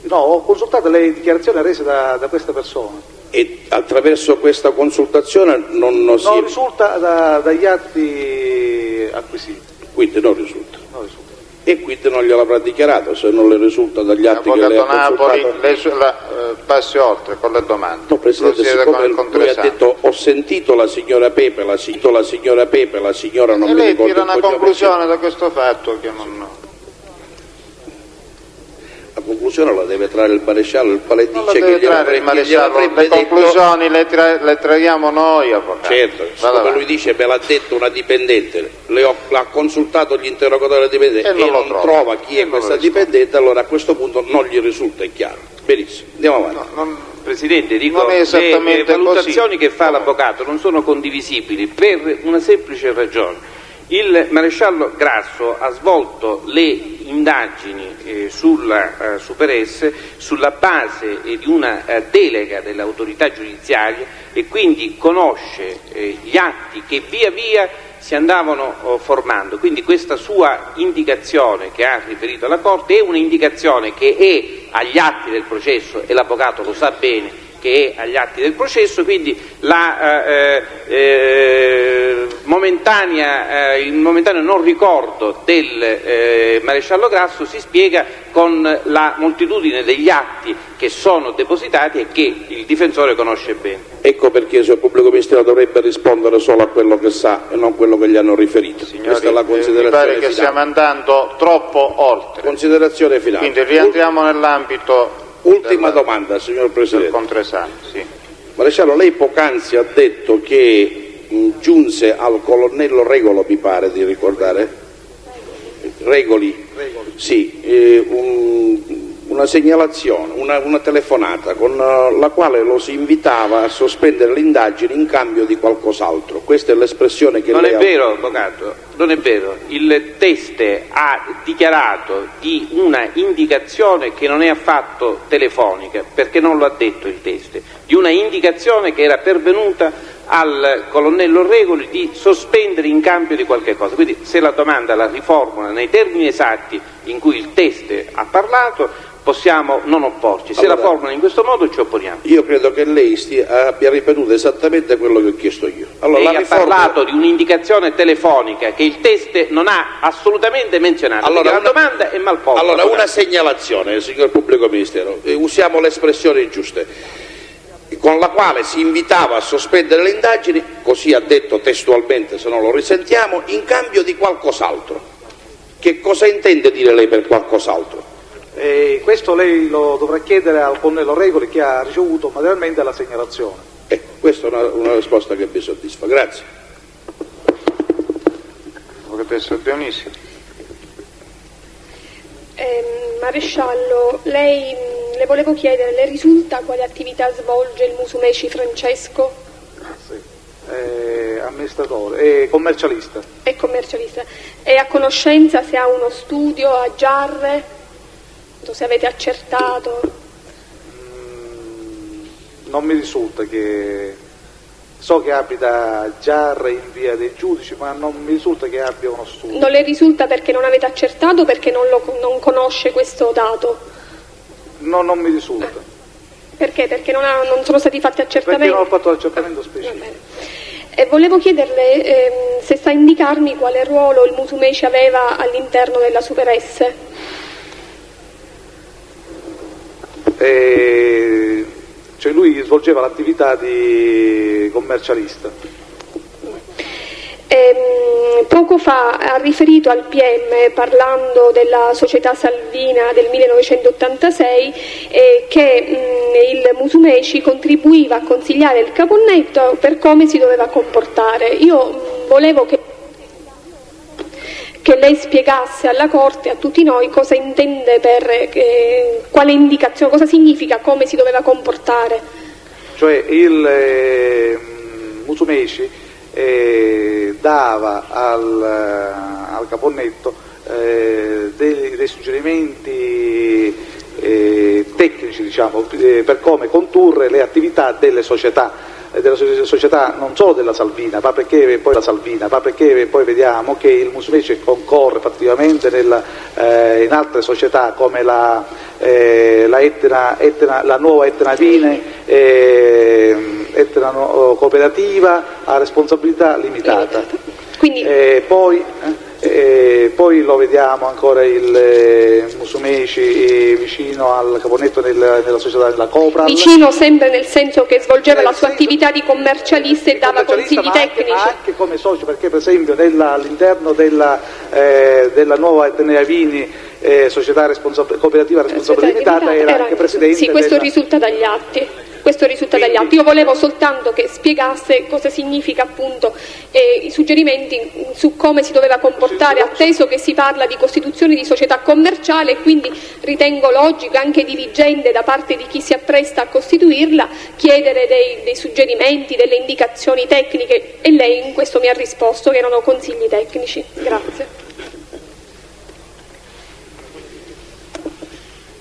Speaker 2: No, ho consultato le dichiarazioni rese da questa persona.
Speaker 10: E attraverso questa consultazione non
Speaker 2: risulta dagli atti acquisiti.
Speaker 10: Quindi non risulta. E quindi non gliel'avrà dichiarato se non le risulta dagli atti che lei ha
Speaker 1: Napoli,
Speaker 10: consultato.
Speaker 1: passi oltre con le domande.
Speaker 10: No, Presidente, siccome lui ha detto ho sentito la signora Pepe, la signora non mi ricordo.
Speaker 1: E lei tira una
Speaker 10: il cognome.
Speaker 1: conclusione da questo fatto che non...
Speaker 10: La conclusione la deve trarre il maresciallo, il quale
Speaker 1: Non
Speaker 10: dice che
Speaker 1: il maresciallo, le conclusioni le traiamo noi, avvocato.
Speaker 10: Certo, come lui dice me l'ha detto una dipendente, l'ha consultato gli interrogatori dipendenti e non trova chi è questa dipendente, allora a questo punto non gli risulta, è chiaro. Benissimo, andiamo avanti.
Speaker 11: Presidente, dico,
Speaker 1: non è esattamente
Speaker 11: le valutazioni
Speaker 1: così.
Speaker 11: che fa l'avvocato non sono condivisibili per una semplice ragione. Il maresciallo Grasso ha svolto le indagini sulla Super S sulla base di una delega dell'autorità giudiziaria e quindi conosce gli atti che via via si andavano formando. Quindi questa sua indicazione che ha riferito alla Corte è un'indicazione che è agli atti del processo e l'avvocato lo sa bene che è agli atti del processo, quindi il momentaneo non ricordo del maresciallo Grasso si spiega con la moltitudine degli atti che sono depositati e che il difensore conosce bene.
Speaker 10: Ecco perché il pubblico ministero dovrebbe rispondere solo a quello che sa e non quello che gli hanno riferito.
Speaker 1: Signori,
Speaker 10: questa è la considerazione
Speaker 1: mi pare che
Speaker 10: finale.
Speaker 1: stiamo andando troppo oltre.
Speaker 10: Considerazione finale.
Speaker 1: Quindi rientriamo nell'ambito.
Speaker 10: Ultima domanda, signor Presidente.
Speaker 1: Contresano, sì.
Speaker 10: Maresciallo, lei poc'anzi ha detto che giunse al colonnello Regolo, mi pare di ricordare, Regoli. Sì, una segnalazione, una telefonata con la quale lo si invitava a sospendere le indagini in cambio di qualcos'altro. Questa è l'espressione che
Speaker 11: non
Speaker 10: lei
Speaker 11: è vero, avvocato, non è vero. Il teste ha dichiarato di una indicazione che non è affatto telefonica, perché non lo ha detto il teste, di una indicazione che era pervenuta al colonnello Regoli di sospendere in cambio di qualche cosa. Quindi se la domanda la riformula nei termini esatti in cui il teste ha parlato possiamo non opporci, se la formula in questo modo ci opponiamo.
Speaker 10: Io credo che lei abbia ripetuto esattamente quello che ho chiesto io. Allora,
Speaker 11: lei ha parlato di un'indicazione telefonica che il teste non ha assolutamente menzionato,
Speaker 10: allora
Speaker 11: la domanda è mal posta.
Speaker 10: Allora una segnalazione, signor pubblico ministero, usiamo le espressioni giuste, con la quale si invitava a sospendere le indagini, così ha detto testualmente se non lo risentiamo, in cambio di qualcos'altro. Che cosa intende dire lei per qualcos'altro?
Speaker 2: Questo lei lo dovrà chiedere al colonnello Regoli che ha ricevuto materialmente la segnalazione.
Speaker 10: Questa è una risposta che mi soddisfa, grazie.
Speaker 1: Avvocatessa Dionisi.
Speaker 12: Maresciallo, le volevo chiedere, le risulta quale attività svolge il Musumeci Francesco?
Speaker 2: Sì, è amministratore, è commercialista.
Speaker 12: È commercialista. È a conoscenza se ha uno studio a Giarre? Se avete accertato?
Speaker 2: Non mi risulta che... So che abita a Giarre in via dei Giudici, ma non mi risulta che abbia uno studio.
Speaker 12: Non le risulta perché non avete accertato o perché non conosce questo dato?
Speaker 2: No, non mi risulta.
Speaker 12: Perché? Perché non sono stati fatti accertamenti?
Speaker 2: Perché non ho fatto l'accertamento specifico.
Speaker 12: E volevo chiederle se sa indicarmi quale ruolo il Musumeci aveva all'interno della Super S.
Speaker 2: Cioè lui svolgeva l'attività di commercialista.
Speaker 12: Poco fa ha riferito al PM, parlando della società Salvina del 1986, che il Musumeci contribuiva a consigliare il caponnetto per come si doveva comportare. Io volevo che lei spiegasse alla Corte, a tutti noi, cosa intende quale indicazione, cosa significa come si doveva comportare.
Speaker 2: Cioè il Musumeci dava al caponnetto dei suggerimenti tecnici, diciamo, per come condurre le attività delle società società non solo della Salvina, ma perché poi vediamo che il Musumeci concorre fattivamente in altre società come la nuova Etna Vine, Etna Cooperativa a responsabilità limitata.
Speaker 12: Quindi...
Speaker 2: poi lo vediamo ancora il Musumeci vicino al Caponetto nella società della Copral.
Speaker 12: Vicino sempre nel senso che svolgeva la sua attività di commercialista e dava consigli tecnici.
Speaker 2: Ma anche come socio, perché per esempio all'interno della nuova Etnea Vini, società cooperativa responsabilità limitata, era anche presidente.
Speaker 12: Sì, questo risulta dagli atti. Io volevo soltanto che spiegasse cosa significa appunto i suggerimenti su come si doveva comportare, atteso che si parla di costituzione di società commerciale e quindi ritengo logico, anche dirigente da parte di chi si appresta a costituirla, chiedere dei suggerimenti, delle indicazioni tecniche, e lei in questo mi ha risposto che erano consigli tecnici. Grazie.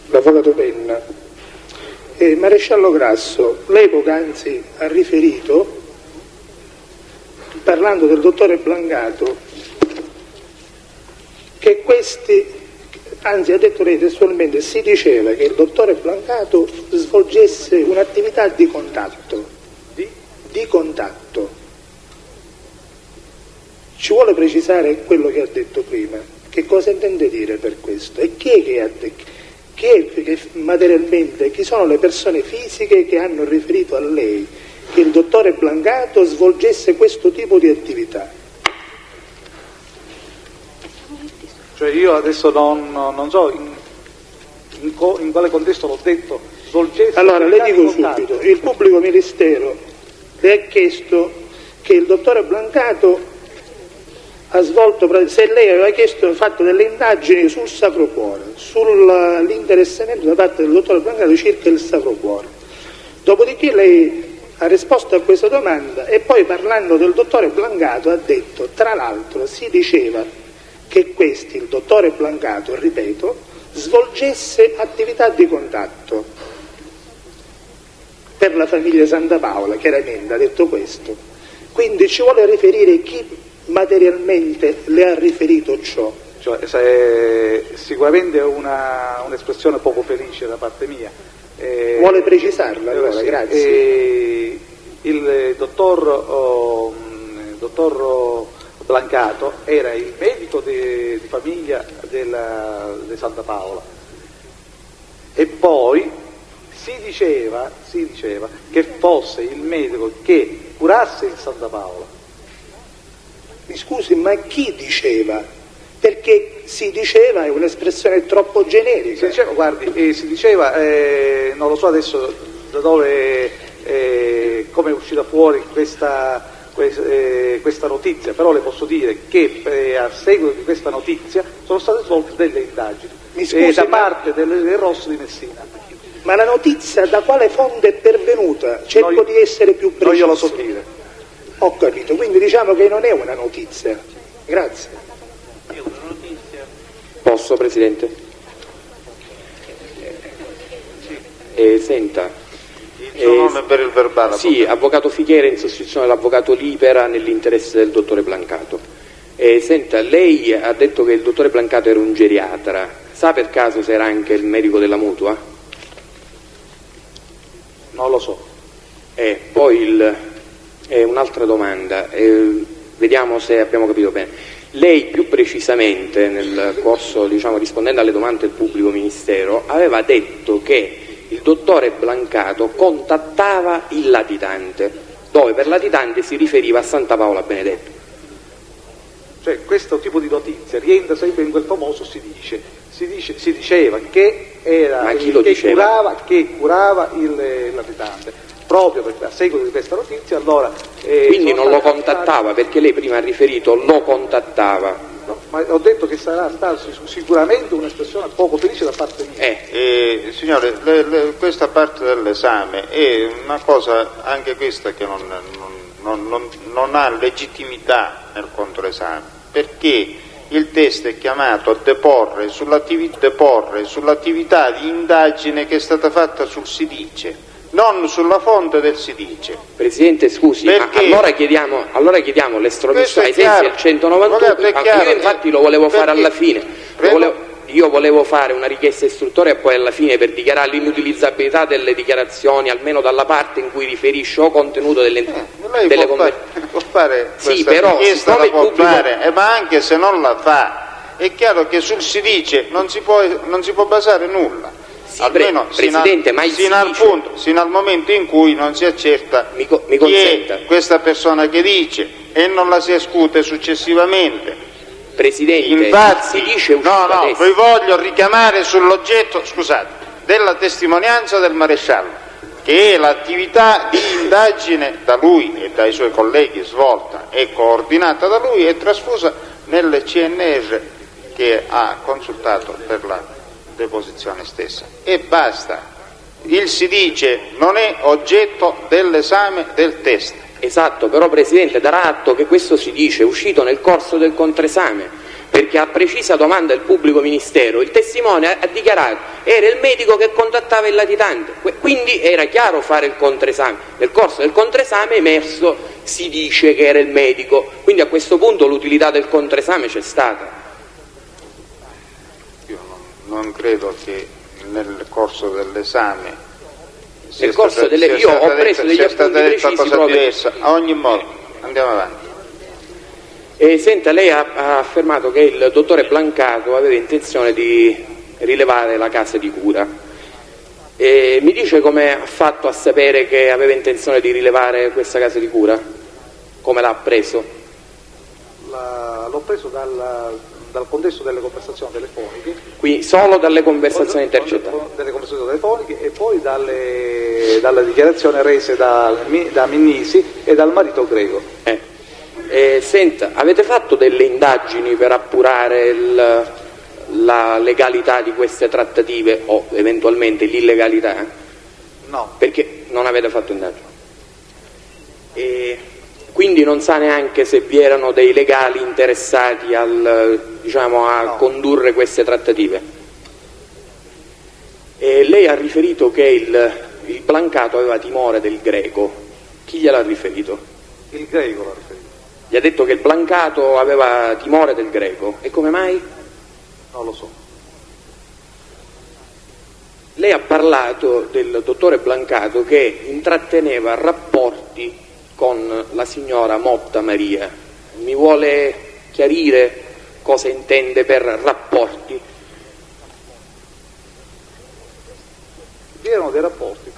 Speaker 13: L'avvocato Penna. Maresciallo Grasso, lei poc'anzi ha riferito, parlando del dottore Blancato, che anzi ha detto lei testualmente, si diceva che il dottore Blancato svolgesse un'attività di contatto. Di contatto. Ci vuole precisare quello che ha detto prima? Che cosa intende dire per questo? E chi è che ha detto? Materialmente, chi sono le persone fisiche che hanno riferito a lei che il dottore Blancato svolgesse questo tipo di attività?
Speaker 2: Cioè io adesso non so in quale contesto l'ho detto, svolgesse.
Speaker 13: Allora le dico subito, il pubblico ministero le ha chiesto che il dottore Blancato ha svolto, se lei aveva fatto delle indagini sul Sacro Cuore, sull'interessamento da parte del dottor Blancato circa il Sacro Cuore. Dopodiché lei ha risposto a questa domanda e poi, parlando del dottore Blancato, ha detto, tra l'altro si diceva che il dottore Blancato, ripeto, svolgesse attività di contatto per la famiglia Santa Paola, chiaramente ha detto questo. Quindi ci vuole riferire chi materialmente le ha riferito ciò?
Speaker 2: Cioè, sicuramente è un'espressione poco felice da parte mia.
Speaker 13: Vuole precisarla allora? Sì, grazie.
Speaker 2: Il dottor Blancato era il medico di famiglia di Santa Paola e poi si diceva che fosse il medico che curasse il Santa Paola.
Speaker 13: Mi scusi, ma chi diceva? Perché si diceva è un'espressione troppo generica.
Speaker 2: Si diceva, non lo so adesso da dove, come è uscita fuori questa notizia, però le posso dire che a seguito di questa notizia sono state svolte delle indagini da parte del Rosso di Messina.
Speaker 13: Ma la notizia da quale fonte è pervenuta? Cerco di essere più preciso.
Speaker 2: Non glielo so dire.
Speaker 13: Ho capito, quindi diciamo che non è una notizia. Grazie.
Speaker 14: Posso, Presidente? Senta.
Speaker 1: Il suo nome per il verbale.
Speaker 14: Sì, avvocato Fichiera in sostituzione dell'avvocato Libera nell'interesse del dottore Blancato. Senta, lei ha detto che il dottore Blancato era un geriatra. Sa per caso se era anche il medico della mutua?
Speaker 2: Non lo so.
Speaker 14: Poi un'altra domanda, vediamo se abbiamo capito bene. Lei più precisamente nel corso, rispondendo alle domande del pubblico ministero, aveva detto che il dottore Blancato contattava il latitante, dove per latitante si riferiva a Santa Paola Benedetto.
Speaker 2: Cioè questo tipo di notizia rientra sempre in quel famoso si diceva che era che curava il latitante. Proprio perché a seguito di questa notizia allora
Speaker 14: quindi non lo contattava, perché lei prima ha riferito lo contattava.
Speaker 2: No, ma ho detto che sarà stata sicuramente un'espressione poco felice da parte mia.
Speaker 1: Signore, questa parte dell'esame è una cosa anche questa che non ha legittimità nel controesame, perché il testo è chiamato a deporre sull'attività di indagine che è stata fatta sul si dice. non sulla fonte del si dice.
Speaker 14: Presidente, scusi, ma allora chiediamo l'estradizione ai sensi del 191. Io infatti lo volevo fare alla fine. Io volevo fare una richiesta istruttoria e poi alla fine per dichiarare l'inutilizzabilità delle dichiarazioni, almeno dalla parte in cui riferisce o contenuto delle conversazioni.
Speaker 1: Può fare
Speaker 14: sì,
Speaker 1: questa
Speaker 14: però,
Speaker 1: richiesta, la può fare, ma anche se non la fa, è chiaro che sul si dice non si può basare nulla.
Speaker 14: Sì,
Speaker 1: almeno
Speaker 14: Presidente,
Speaker 1: sino al momento in cui non si accerta chi è questa persona che dice e non la si escute successivamente.
Speaker 14: Presidente,
Speaker 1: infatti,
Speaker 14: si dice
Speaker 1: vi voglio richiamare sull'oggetto, della testimonianza del maresciallo, che è l'attività di indagine da lui e dai suoi colleghi svolta e coordinata da lui e trasfusa nel CNR che ha consultato per la deposizione stessa. E basta. Il si dice non è oggetto dell'esame del test.
Speaker 14: Esatto, però Presidente darà atto che questo si dice è uscito nel corso del controesame, perché a precisa domanda del pubblico ministero il testimone ha dichiarato era il medico che contattava il latitante, quindi era chiaro fare il controesame. Nel corso del controesame è emerso si dice che era il medico, quindi a questo punto l'utilità del controesame c'è stata.
Speaker 1: Io non credo che nel corso dell'esame
Speaker 14: io ho preso degli appunti precisi proprio.
Speaker 1: Diversa. A ogni modo, andiamo avanti.
Speaker 14: Senta, lei ha affermato che il dottore Blancato aveva intenzione di rilevare la casa di cura. Mi dice come ha fatto a sapere che aveva intenzione di rilevare questa casa di cura? Come l'ha preso?
Speaker 2: L'ho preso dal contesto delle conversazioni telefoniche.
Speaker 14: Quindi solo dalle conversazioni intercettate?
Speaker 2: Delle conversazioni telefoniche e poi dalla dichiarazione rese da Minnisi e dal marito Greco.
Speaker 14: Senta, avete fatto delle indagini per appurare la legalità di queste trattative o eventualmente l'illegalità?
Speaker 2: No.
Speaker 14: Perché non avete fatto indagini? Quindi non sa neanche se vi erano dei legali interessati a condurre queste trattative. Lei ha riferito che il Blancato aveva timore del Greco. Chi gliel'ha riferito?
Speaker 2: Il Greco l'ha riferito.
Speaker 14: Gli ha detto che il Blancato aveva timore del Greco. E come mai?
Speaker 2: Non lo so.
Speaker 14: Lei ha parlato del dottore Blancato che intratteneva rapporti con la signora Motta Maria. Mi vuole chiarire cosa intende per rapporti?
Speaker 2: Vi erano dei rapporti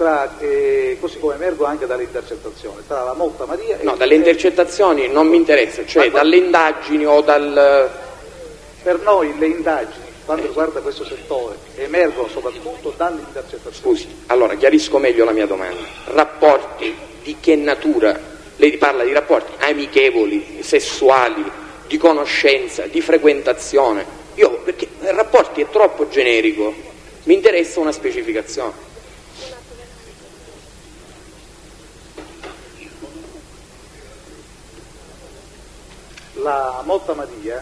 Speaker 2: così come emergo anche dalle intercettazioni, tra la Motta Maria e...
Speaker 14: No, dalle intercettazioni non mi interessa, cioè dalle indagini o dal...
Speaker 2: Per noi le indagini, quando riguarda questo settore, emergono soprattutto dalle intercettazioni.
Speaker 14: Scusi, allora chiarisco meglio la mia domanda. Rapporti di che natura? Lei parla di rapporti amichevoli, sessuali, di conoscenza, di frequentazione. Perché rapporti è troppo generico, mi interessa una specificazione.
Speaker 2: La Motta Maria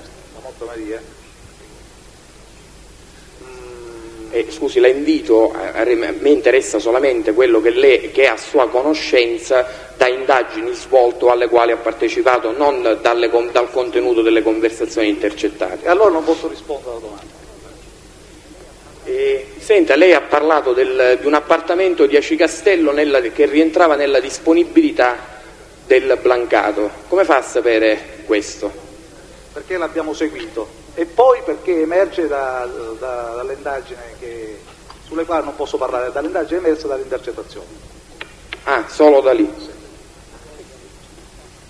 Speaker 14: scusi, la invito, a me interessa solamente quello che è a sua conoscenza da indagini svolte alle quali ha partecipato, non dal contenuto delle conversazioni intercettate.
Speaker 2: E allora non posso rispondere alla domanda.
Speaker 14: Senta, lei ha parlato di un appartamento di Aci Castello che rientrava nella disponibilità del Blancato. Come fa a sapere questo?
Speaker 2: Perché l'abbiamo seguito e poi perché emerge dall'indagine sulle quali non posso parlare, dall'indagine emersa dalle intercettazioni.
Speaker 14: Ah, solo da lì? Sì.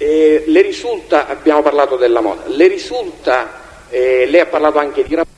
Speaker 14: Le risulta, abbiamo parlato della moda, le risulta, lei ha parlato anche di rapporti.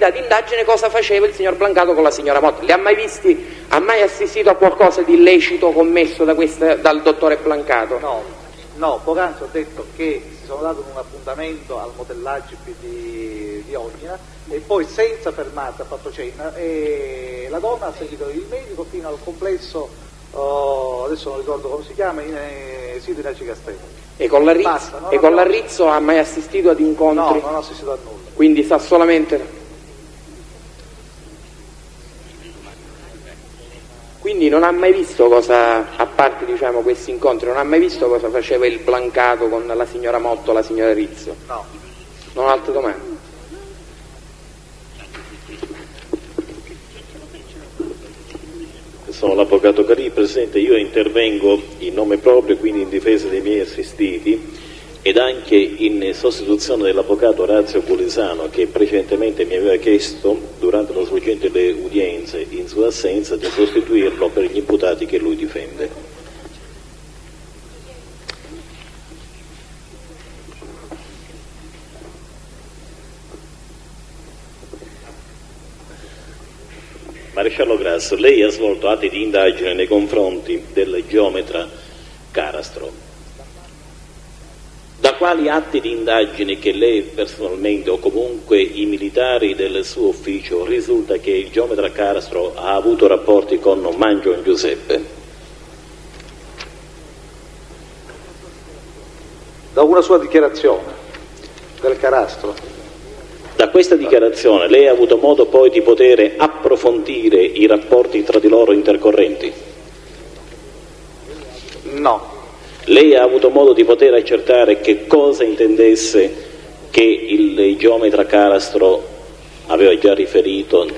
Speaker 14: unità di indagine cosa faceva il signor Blancato con la signora Motta. Li ha mai visti? Ha mai assistito a qualcosa di illecito commesso dal dottore Blancato?
Speaker 2: No, poc'anzi ho detto che si sono dato un appuntamento al motellaggio di Ognina e poi senza fermata ha fatto cena e la donna ha seguito il medico fino al complesso, adesso non ricordo come si chiama, sito in Aci Castello.
Speaker 14: E con l'Arrizzo ha mai assistito ad incontri?
Speaker 2: No, non ho assistito a nulla.
Speaker 14: Quindi sa solamente... Quindi non ha mai visto cosa, a parte diciamo questi incontri, non ha mai visto cosa faceva il Blancato con la signora Motto, la signora Rizzo?
Speaker 2: No.
Speaker 14: Non ho altre domande?
Speaker 15: Sono l'avvocato Carì, Presidente, io intervengo in nome proprio, quindi in difesa dei miei assistiti ed anche in sostituzione dell'avvocato Orazio Pulisano che precedentemente mi aveva chiesto durante lo svolgimento delle udienze in sua assenza di sostituirlo per gli imputati che lui difende. Maresciallo Grasso, lei ha svolto atti di indagine nei confronti del geometra Carastro. Da quali atti di indagine che lei personalmente o comunque i militari del suo ufficio risulta che il geometra Carastro ha avuto rapporti con Mangion Giuseppe?
Speaker 2: Da una sua dichiarazione del Carastro.
Speaker 15: Da questa dichiarazione lei ha avuto modo poi di poter approfondire i rapporti tra di loro intercorrenti?
Speaker 2: No.
Speaker 15: Lei ha avuto modo di poter accertare che cosa intendesse che il geometra Carastro aveva già riferito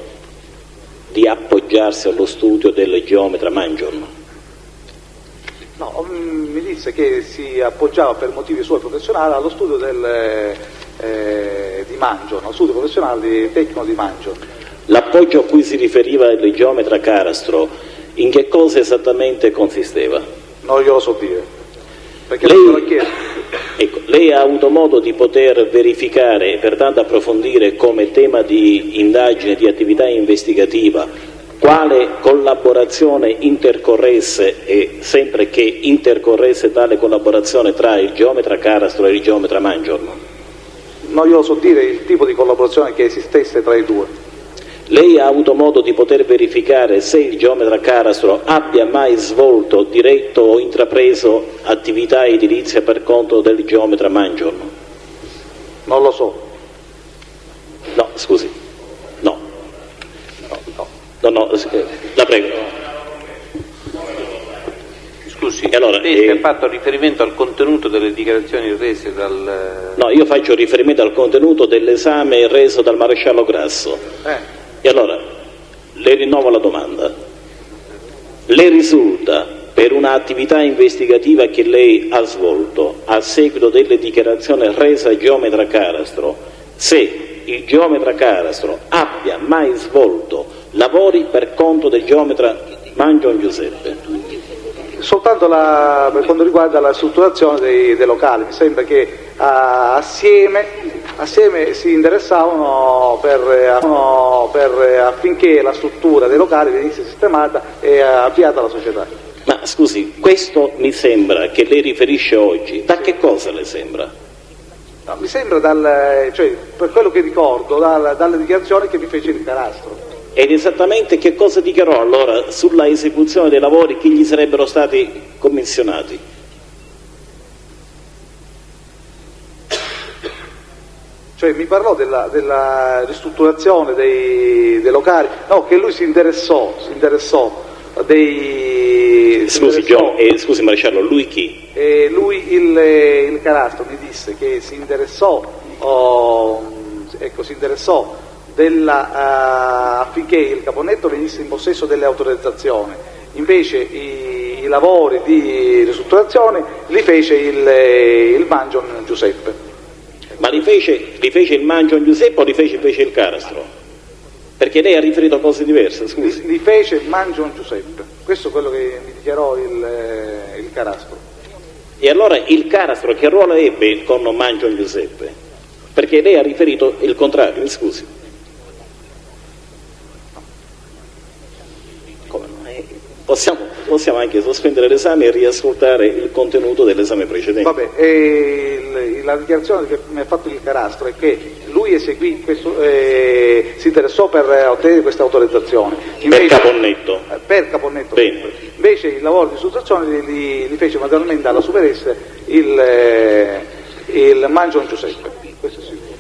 Speaker 15: di appoggiarsi allo studio del geometra Mangion?
Speaker 2: No, mi disse che si appoggiava per motivi suoi professionali allo studio di Mangion, allo studio professionale tecnico di Mangion.
Speaker 15: L'appoggio a cui si riferiva il geometra Carastro, in che cosa esattamente consisteva?
Speaker 2: Non glielo so dire.
Speaker 15: Lei ha avuto modo di poter verificare e pertanto approfondire come tema di indagine, di attività investigativa, quale collaborazione intercorresse e sempre che intercorresse tale collaborazione tra il geometra Carastro e il geometra Mangion?
Speaker 2: Non glielo so dire il tipo di collaborazione che esistesse tra i due.
Speaker 15: Lei ha avuto modo di poter verificare se il geometra Carastro abbia mai svolto, diretto o intrapreso attività edilizia per conto del geometra Mangion?
Speaker 2: Non lo so.
Speaker 15: No, scusi. No, la prego.
Speaker 11: Scusi,
Speaker 15: allora,
Speaker 11: lei ha fatto riferimento al contenuto delle dichiarazioni rese dal...
Speaker 15: No, io faccio riferimento al contenuto dell'esame reso dal maresciallo Grasso. E allora, le rinnovo la domanda. Le risulta, per un'attività investigativa che lei ha svolto, a seguito delle dichiarazioni rese al geometra Carastro, se il geometra Carastro abbia mai svolto lavori per conto del geometra Mangion Giuseppe?
Speaker 2: Soltanto per quanto riguarda la strutturazione dei locali, mi sembra che assieme si interessavano affinché la struttura dei locali venisse sistemata e avviata alla società.
Speaker 15: Ma scusi, questo mi sembra che lei riferisce oggi, da che cosa le sembra?
Speaker 2: No, mi sembra per quello che ricordo dalle dichiarazioni che mi fece il Carastro.
Speaker 15: Ed esattamente che cosa dichiarò allora sulla esecuzione dei lavori che gli sarebbero stati commissionati?
Speaker 2: Cioè mi parlò della ristrutturazione dei locali, no, che lui si interessò dei...
Speaker 15: Scusi maresciallo, lui chi?
Speaker 2: Lui il Carastro mi disse che si interessò affinché il Caponnetto venisse in possesso delle autorizzazioni, invece i lavori di ristrutturazione li fece il Mangion Giuseppe.
Speaker 15: Ma li fece il Mangion Giuseppe o li fece invece il Carastro? Perché lei ha riferito cose diverse, scusi.
Speaker 2: Li fece il Mangion Giuseppe, questo è quello che mi dichiarò il Carastro.
Speaker 15: E allora il Carastro che ruolo ebbe con Mangion Giuseppe? Perché lei ha riferito il contrario, mi scusi. possiamo anche sospendere l'esame e riascoltare il contenuto dell'esame precedente.
Speaker 2: Vabbè, la dichiarazione che mi ha fatto il Carastro è che lui eseguì si interessò per ottenere questa autorizzazione.
Speaker 15: Per Caponnetto.
Speaker 2: Per Caponnetto.
Speaker 15: Bene.
Speaker 2: Invece il lavoro di istruzione li fece manualmente alla Superesse il Mangion Giuseppe. Questo è sicuro.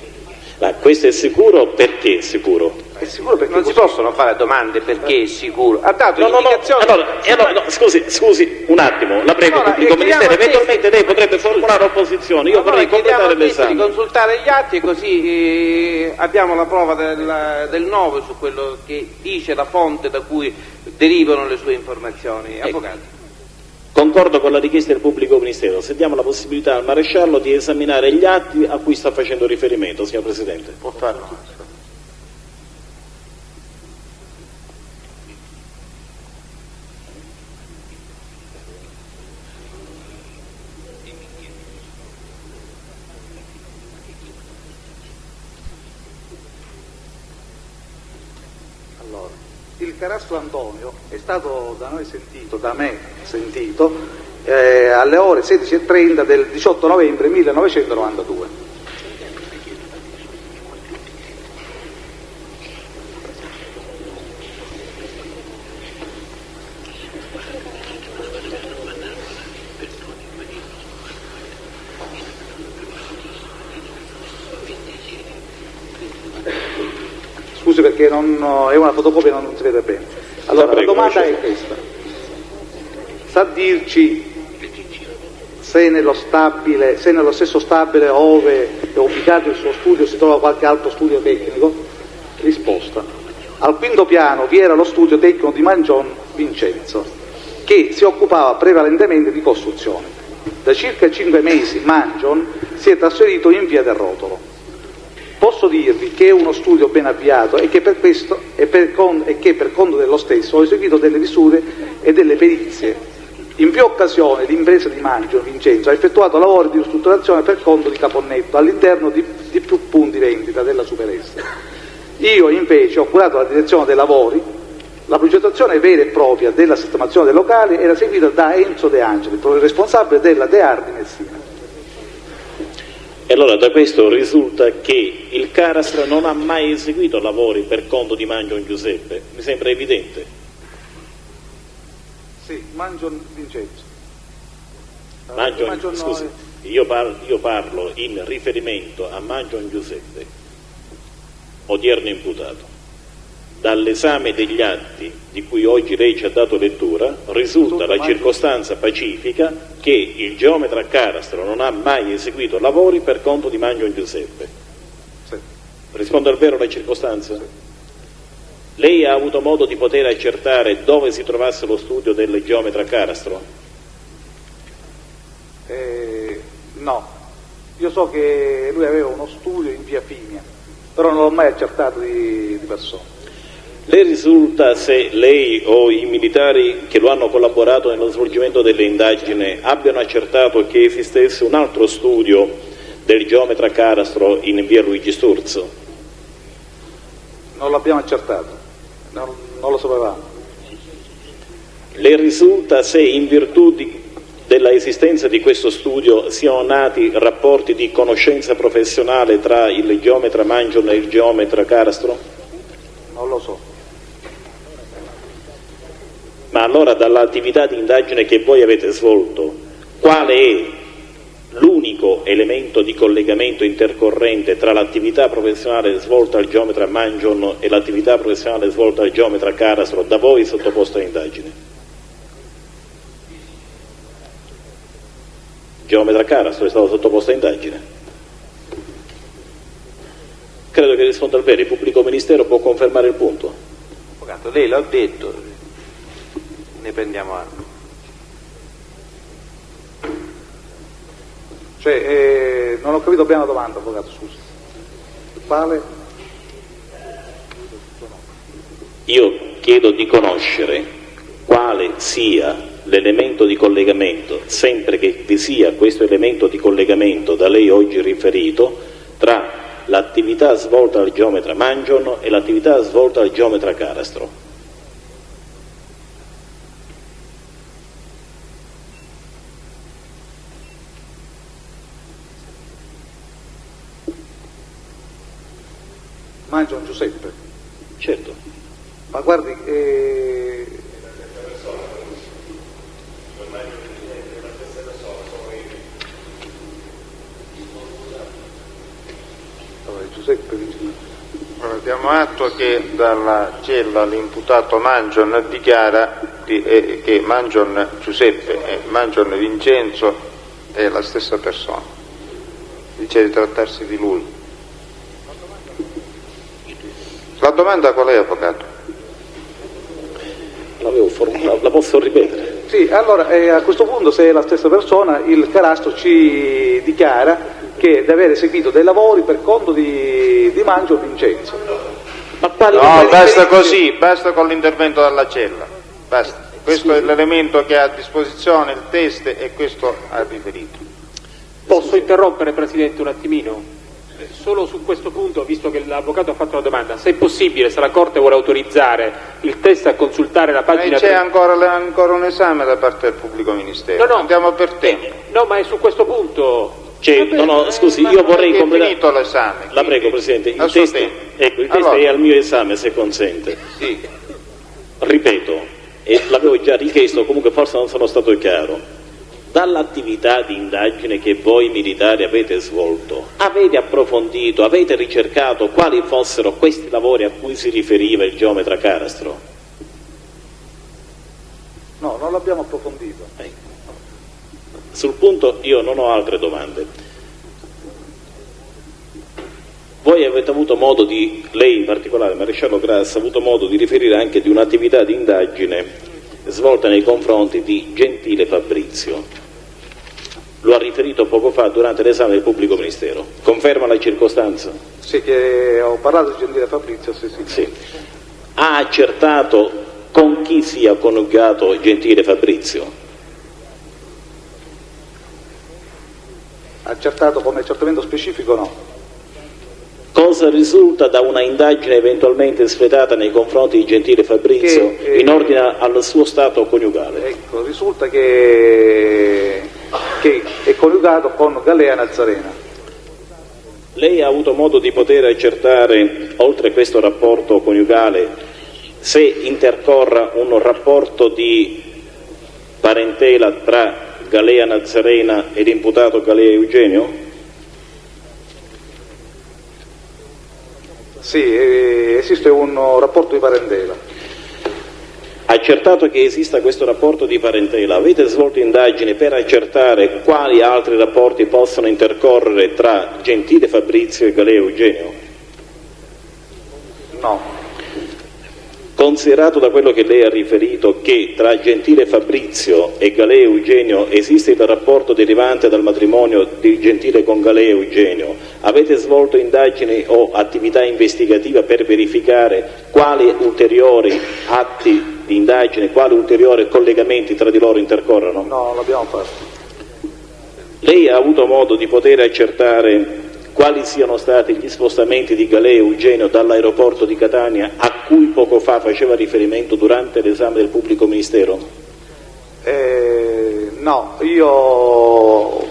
Speaker 15: Ma questo è sicuro? Perché è sicuro?
Speaker 2: È sicuro perché
Speaker 11: non si possono fare domande perché è sicuro. Ha dato
Speaker 15: No,
Speaker 11: indicazioni.
Speaker 15: allora, scusi un attimo, la prego, pubblico ministero, eventualmente lei potrebbe formulare opposizioni, io vorrei completare l'esame.
Speaker 11: Di consultare gli atti e così abbiamo la prova del 9 su quello che dice la fonte da cui derivano le sue informazioni. Avvocato.
Speaker 15: Concordo con la richiesta del pubblico ministero, se diamo la possibilità al maresciallo di esaminare gli atti a cui sta facendo riferimento, signor Presidente.
Speaker 1: Può farlo.
Speaker 2: Il Carastro Antonio è stato da me sentito alle ore 16:30 del 18 novembre 1992. Scusi perché è una fotocopia e non si vede bene. Allora, la domanda è questa. Sa dirci se nello stesso stabile ove è ubicato il suo studio si trova qualche altro studio tecnico? Risposta. Al quinto piano vi era lo studio tecnico di Mangion Vincenzo, che si occupava prevalentemente di costruzioni. Da circa 5 mesi Mangion si è trasferito in via del Rotolo. Posso dirvi che è uno studio ben avviato e che per conto dello stesso ho eseguito delle misure e delle perizie. In più occasioni l'impresa di Mangion Vincenzo ha effettuato lavori di ristrutturazione per conto di Caponnetto all'interno di più punti vendita della Supereste. Io invece ho curato la direzione dei lavori. La progettazione vera e propria della sistemazione dei locali era seguita da Enzo De Angeli, responsabile della De Art di Messina.
Speaker 15: E allora da questo risulta che il Carastro non ha mai eseguito lavori per conto di Mangion Giuseppe, mi sembra evidente.
Speaker 2: Sì, Mangion Vincenzo.
Speaker 15: Scusi, io parlo in riferimento a Mangion Giuseppe, odierno imputato. Dall'esame degli atti di cui oggi lei ci ha dato lettura risulta la circostanza pacifica che il geometra Carastro non ha mai eseguito lavori per conto di Mangion Giuseppe.
Speaker 2: Sì.
Speaker 15: Rispondo al vero la circostanza? Sì. Lei ha avuto modo di poter accertare dove si trovasse lo studio del geometra Carastro?
Speaker 2: No, io so che lui aveva uno studio in via Fimia, però non l'ho mai accertato di persona.
Speaker 15: Le risulta se lei o i militari che lo hanno collaborato nello svolgimento delle indagini abbiano accertato che esistesse un altro studio del geometra Carastro in via Luigi Sturzo?
Speaker 2: Non l'abbiamo accertato, non lo sapevamo.
Speaker 15: Le risulta se in virtù della esistenza di questo studio siano nati rapporti di conoscenza professionale tra il geometra Mangion e il geometra Carastro?
Speaker 2: Non lo so.
Speaker 15: Ma allora dall'attività di indagine che voi avete svolto, quale è l'unico elemento di collegamento intercorrente tra l'attività professionale svolta al geometra Mangion e l'attività professionale svolta al geometra Carastro da voi sottoposta a indagine? Geometra Carastro è stato sottoposto a indagine. Credo che risponda al vero, il pubblico ministero può confermare il punto.
Speaker 11: Avvocato, lei l'ha detto, ne prendiamo atto.
Speaker 2: Non ho capito bene la domanda, avvocato, scusi. Quale?
Speaker 15: Io chiedo di conoscere quale sia l'elemento di collegamento, sempre che vi sia questo elemento di collegamento da lei oggi riferito, tra l'attività svolta dal geometra Mangion e l'attività svolta dal geometra Carastro.
Speaker 2: Mangion Giuseppe.
Speaker 15: Certo.
Speaker 2: Ma guardi, Giuseppe.
Speaker 1: Allora, diamo atto che dalla cella l'imputato Mangion dichiara che Mangion Giuseppe e Mangion Vincenzo è la stessa persona, dice di trattarsi di lui. La domanda qual è, avvocato?
Speaker 15: L'avevo formulata, la posso ripetere?
Speaker 2: Sì, allora a questo punto, se è la stessa persona, il Carasto ci dichiara che deve aver eseguito dei lavori per conto di Mangion Vincenzo.
Speaker 15: Ma quale
Speaker 1: no, basta così, basta con l'intervento dalla cella, basta. Questo è l'elemento che ha a disposizione il test e questo ha riferito.
Speaker 3: Posso interrompere, Presidente, un attimino? Solo su questo punto, visto che l'avvocato ha fatto la domanda, se è possibile, se la Corte vuole autorizzare il test a consultare la pagina...
Speaker 1: C'è ancora un esame da parte del pubblico ministero,
Speaker 3: no,
Speaker 1: andiamo per tempo.
Speaker 3: No, ma è su questo punto...
Speaker 15: Scusi, io vorrei completare...
Speaker 1: È finito l'esame.
Speaker 15: La prego, Presidente, il test
Speaker 1: allora,
Speaker 15: è al mio esame, se consente.
Speaker 1: Sì.
Speaker 15: Ripeto, e l'avevo già richiesto, comunque forse non sono stato chiaro. Dall'attività di indagine che voi militari avete svolto, avete approfondito, avete ricercato quali fossero questi lavori a cui si riferiva il geometra Carastro?
Speaker 2: No, non l'abbiamo approfondito.
Speaker 15: Sul punto io non ho altre domande. Voi avete avuto modo lei in particolare, Maresciallo Grasso, ha avuto modo di riferire anche di un'attività di indagine svolta nei confronti di Gentile Fabrizio. Lo ha riferito poco fa durante l'esame del pubblico ministero. Conferma la circostanza?
Speaker 2: Sì, che ho parlato di Gentile Fabrizio, sì.
Speaker 15: Ha accertato con chi sia coniugato Gentile Fabrizio?
Speaker 2: Accertato come accertamento specifico no.
Speaker 15: Cosa risulta da una indagine eventualmente espletata nei confronti di Gentile Fabrizio in ordine al suo stato coniugale?
Speaker 2: Ecco, risulta che è coniugato con Galea Nazarena.
Speaker 15: Lei ha avuto modo di poter accertare, oltre a questo rapporto coniugale, se intercorra un rapporto di parentela tra Galea Nazarena e l'imputato Galea Eugenio?
Speaker 2: Sì, esiste un rapporto di parentela.
Speaker 15: Accertato che esista questo rapporto di parentela, avete svolto indagini per accertare quali altri rapporti possono intercorrere tra Gentile Fabrizio e Galea Eugenio?
Speaker 2: No.
Speaker 15: Considerato da quello che lei ha riferito che tra Gentile Fabrizio e Galea Eugenio esiste il rapporto derivante dal matrimonio di Gentile con Galea Eugenio, avete svolto indagini o attività investigativa per verificare quali ulteriori atti di indagine, quali ulteriori collegamenti tra di loro intercorrono?
Speaker 2: No, non l'abbiamo fatto.
Speaker 15: Lei ha avuto modo di poter accertare quali siano stati gli spostamenti di Galea Eugenio dall'aeroporto di Catania a cui poco fa faceva riferimento durante l'esame del pubblico ministero?
Speaker 2: No,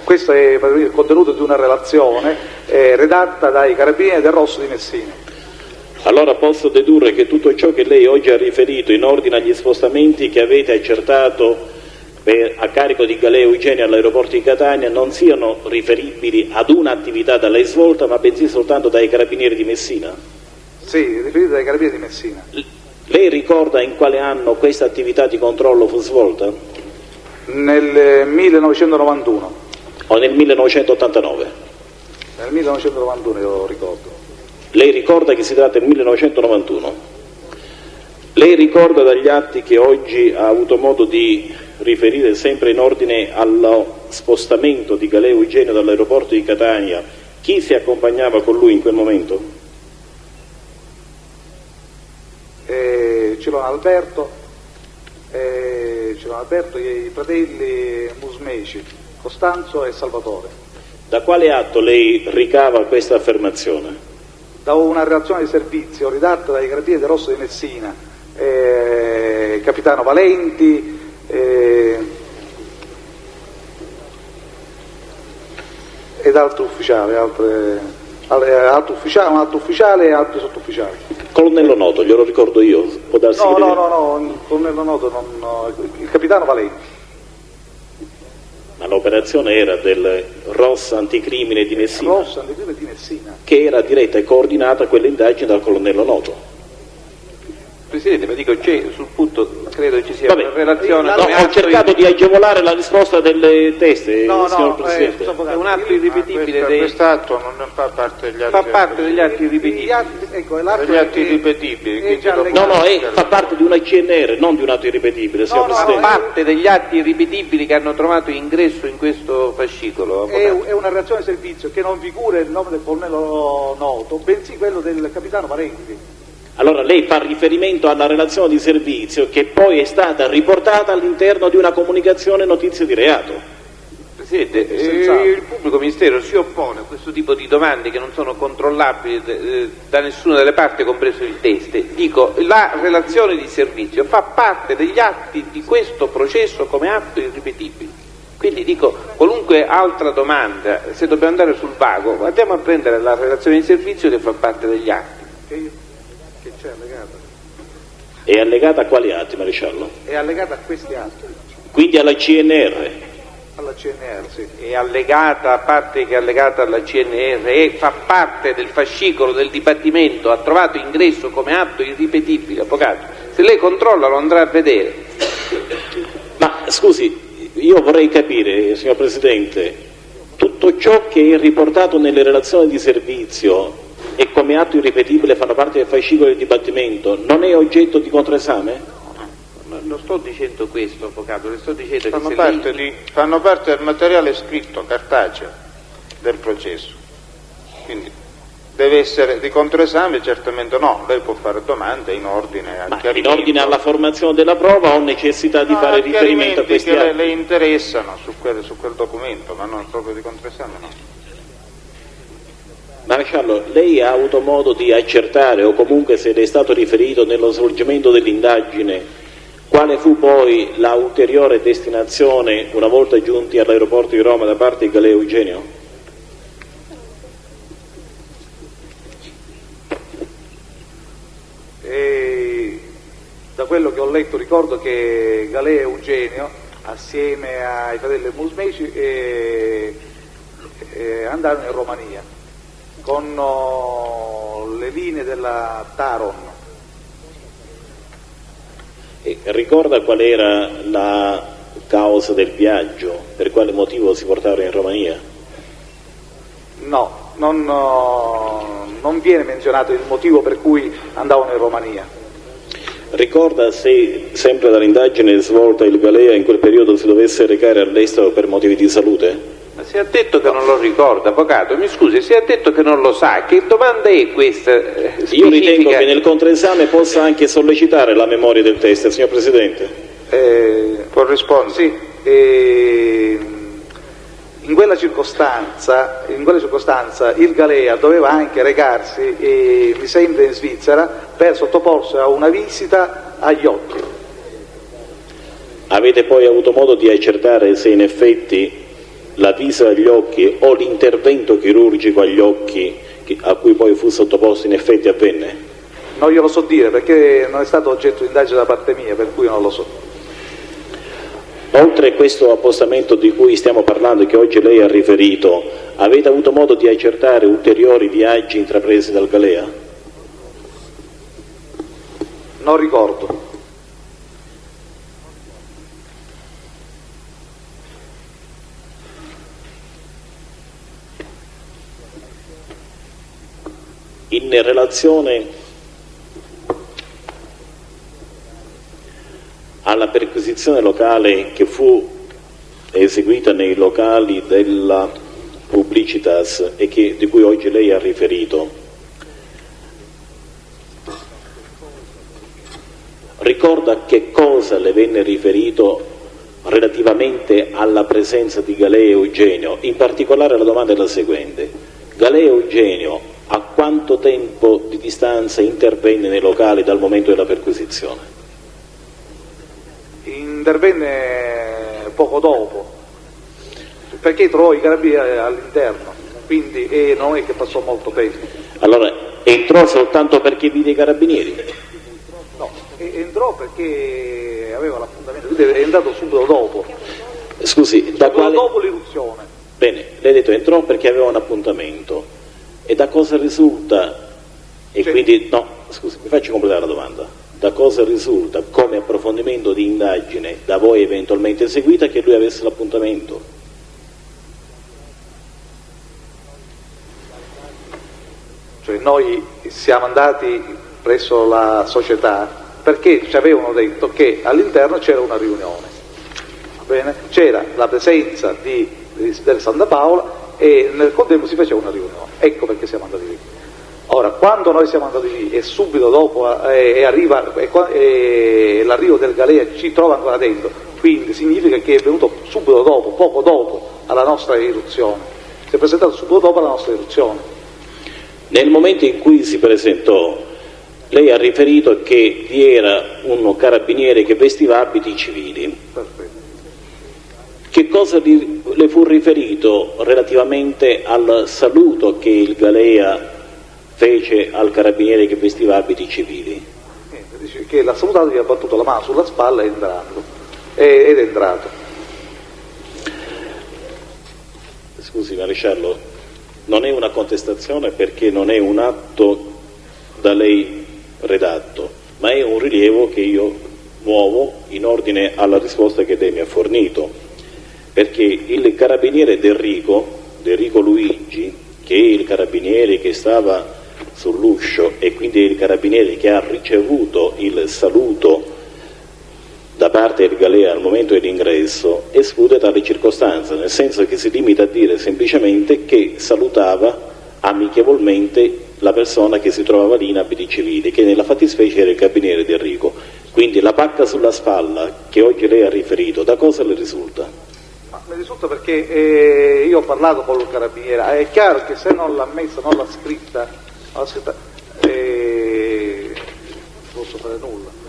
Speaker 2: questo è il contenuto di una relazione redatta dai Carabinieri del Rosso di Messina.
Speaker 15: Allora posso dedurre che tutto ciò che lei oggi ha riferito in ordine agli spostamenti che avete accertato a carico di Galea Eugenio all'aeroporto di Catania non siano riferibili ad un'attività da lei svolta, ma bensì soltanto dai Carabinieri di Messina?
Speaker 2: Sì, riferito dai Carabinieri di Messina.
Speaker 15: Lei ricorda in quale anno questa attività di controllo fu svolta?
Speaker 2: Nel 1991.
Speaker 15: O nel 1989?
Speaker 2: Nel 1991 io ricordo.
Speaker 15: Lei ricorda che si tratta del 1991? Lei ricorda dagli atti che oggi ha avuto modo di riferire sempre in ordine allo spostamento di Galea Eugenio dall'aeroporto di Catania chi si accompagnava con lui in quel momento?
Speaker 2: Cilon Alberto e i fratelli Musmeci, Costanzo e Salvatore.
Speaker 15: Da quale atto lei ricava questa affermazione?
Speaker 2: Da una relazione di servizio redatta dai Carabinieri del Rosso di Messina, capitano Valenti, ed altri ufficiali, alto ufficiale, un alto ufficiale e altri sottufficiali.
Speaker 15: Colonnello Noto, glielo ricordo io, può darsi che...
Speaker 2: No, il colonnello Noto, il capitano Valenti.
Speaker 15: Ma l'operazione era del ROS anticrimine di Messina,
Speaker 2: ROS anticrimine di Messina,
Speaker 15: che era diretta e coordinata quella indagine dal colonnello Noto.
Speaker 11: Presidente, ma dico, c'è sul punto, credo ci sia
Speaker 15: Vabbè,
Speaker 11: una relazione...
Speaker 15: no, ho cercato di agevolare la risposta delle teste, signor Presidente.
Speaker 11: È un atto irripetibile
Speaker 1: quest'atto non fa parte degli atti.
Speaker 11: Fa parte degli atti irripetibili.
Speaker 1: Degli atti irripetibili.
Speaker 15: Fa parte di una CNR, non di un atto irripetibile, signor Presidente.
Speaker 11: Fa parte degli atti irripetibili che hanno trovato ingresso in questo fascicolo.
Speaker 2: È una relazione di servizio che non figura il nome del colonnello Noto, bensì quello del capitano Valenti.
Speaker 15: Allora lei fa riferimento alla relazione di servizio che poi è stata riportata all'interno di una comunicazione notizia di reato.
Speaker 11: Presidente, il pubblico ministero si oppone a questo tipo di domande che non sono controllabili da nessuna delle parti, compreso il teste. Dico, la relazione di servizio fa parte degli atti di questo processo come atto irripetibile. Quindi dico, qualunque altra domanda, se dobbiamo andare sul vago, andiamo a prendere la relazione di servizio che fa parte degli atti.
Speaker 2: Che c'è allegata?
Speaker 15: È allegata a quali atti, maresciallo?
Speaker 2: È allegata a questi atti.
Speaker 15: Quindi alla CNR?
Speaker 2: Alla CNR, sì.
Speaker 11: È allegata, a parte che è allegata alla CNR, e fa parte del fascicolo del dibattimento, ha trovato ingresso come atto irripetibile, avvocato. Se lei controlla lo andrà a vedere.
Speaker 15: Ma scusi, io vorrei capire, signor Presidente, tutto ciò che è riportato nelle relazioni di servizio e come atto irripetibile fanno parte del fascicolo del dibattimento, non è oggetto di controesame?
Speaker 11: Non sto dicendo questo, avvocato, le sto dicendo
Speaker 1: fanno parte del materiale scritto, cartaceo, del processo. Quindi deve essere di controesame? Certamente no, lei può fare domande in ordine al chiarimento.
Speaker 15: In ordine alla formazione della prova o necessità di fare riferimento a questi atti?
Speaker 1: Che le interessano su quel documento, ma non proprio di controesame, no.
Speaker 15: Maresciallo, lei ha avuto modo di accertare, o comunque se le è stato riferito nello svolgimento dell'indagine, quale fu poi la ulteriore destinazione una volta giunti all'aeroporto di Roma da parte di Galea Eugenio?
Speaker 2: Da quello che ho letto ricordo che Galea Eugenio, assieme ai fratelli Musmeci, andarono in Romania con le linee della Taron.
Speaker 15: E ricorda qual era la causa del viaggio, per quale motivo si portarono in Romania?
Speaker 2: No, non viene menzionato il motivo per cui andavano in Romania.
Speaker 15: Ricorda se, sempre dall'indagine svolta, il Galea in quel periodo si dovesse recare all'estero per motivi di salute?
Speaker 11: Ma se ha detto che non lo ricorda, avvocato, mi scusi, se ha detto che non lo sa, che domanda è questa?
Speaker 15: Io ritengo che nel controesame possa anche sollecitare la memoria del test, signor Presidente.
Speaker 1: Può rispondere?
Speaker 2: Sì, in quella circostanza il Galea doveva anche recarsi, mi sembra in Svizzera, per sottoporsi a una visita agli occhi.
Speaker 15: Avete poi avuto modo di accertare se in effetti la visita agli occhi o l'intervento chirurgico agli occhi a cui poi fu sottoposto in effetti avvenne?
Speaker 2: Non glielo so dire perché non è stato oggetto di indagine da parte mia, per cui non lo so.
Speaker 15: Oltre a questo appostamento di cui stiamo parlando e che oggi lei ha riferito, avete avuto modo di accertare ulteriori viaggi intrapresi dal Galea?
Speaker 2: Non ricordo.
Speaker 15: In relazione alla perquisizione locale che fu eseguita nei locali della Publicitas e di cui oggi lei ha riferito, ricorda che cosa le venne riferito relativamente alla presenza di Galea Eugenio? In particolare la domanda è la seguente: Galea Eugenio a quanto tempo di distanza intervenne nei locali dal momento della perquisizione?
Speaker 2: Intervenne poco dopo, perché trovò i carabinieri all'interno. quindi non è che passò molto tempo.
Speaker 15: Allora, entrò soltanto perché vide i carabinieri?
Speaker 2: No, entrò perché aveva l'appuntamento, quindi è entrato subito dopo.
Speaker 15: Scusi, da quale...
Speaker 2: dopo l'irruzione.
Speaker 15: Bene, lei ha detto entrò perché aveva un appuntamento. E da cosa risulta? E quindi, no, scusi, mi faccio completare la domanda. Da cosa risulta, come approfondimento di indagine da voi eventualmente eseguita, che lui avesse l'appuntamento?
Speaker 2: Cioè noi siamo andati presso la società perché ci avevano detto che all'interno c'era una riunione, va bene? C'era la presenza del Santa Paola e nel contempo si faceva una riunione, ecco perché siamo andati lì. Ora, quando noi siamo andati lì e subito dopo l'arrivo del Galea ci trova ancora dentro, quindi significa che è venuto subito dopo, poco dopo alla nostra irruzione, si è presentato subito dopo alla nostra irruzione.
Speaker 15: Nel momento in cui si presentò, lei ha riferito che vi era un carabiniere che vestiva abiti civili.
Speaker 2: Perfetto.
Speaker 15: Che cosa le fu riferito relativamente al saluto che il Galea fece al carabiniere che vestiva abiti civili?
Speaker 2: Dice che l'ha salutato, gli ha battuto la mano sulla spalla ed è entrato.
Speaker 15: Scusi maresciallo, non è una contestazione perché non è un atto da lei redatto, ma è un rilievo che io muovo in ordine alla risposta che lei mi ha fornito, perché il carabiniere Enrico Luigi, che è il carabiniere che stava sull'uscio e quindi è il carabiniere che ha ricevuto il saluto da parte del Galea al momento dell'ingresso, esclude tale circostanza, nel senso che si limita a dire semplicemente che salutava amichevolmente la persona che si trovava lì in abiti civili, che nella fattispecie era il carabiniere di Enrico. Quindi la pacca sulla spalla che oggi lei ha riferito, da cosa le risulta?
Speaker 2: Mi risulta perché io ho parlato con il carabiniere, è chiaro che se non l'ha messa, non l'ha scritta, non posso fare nulla.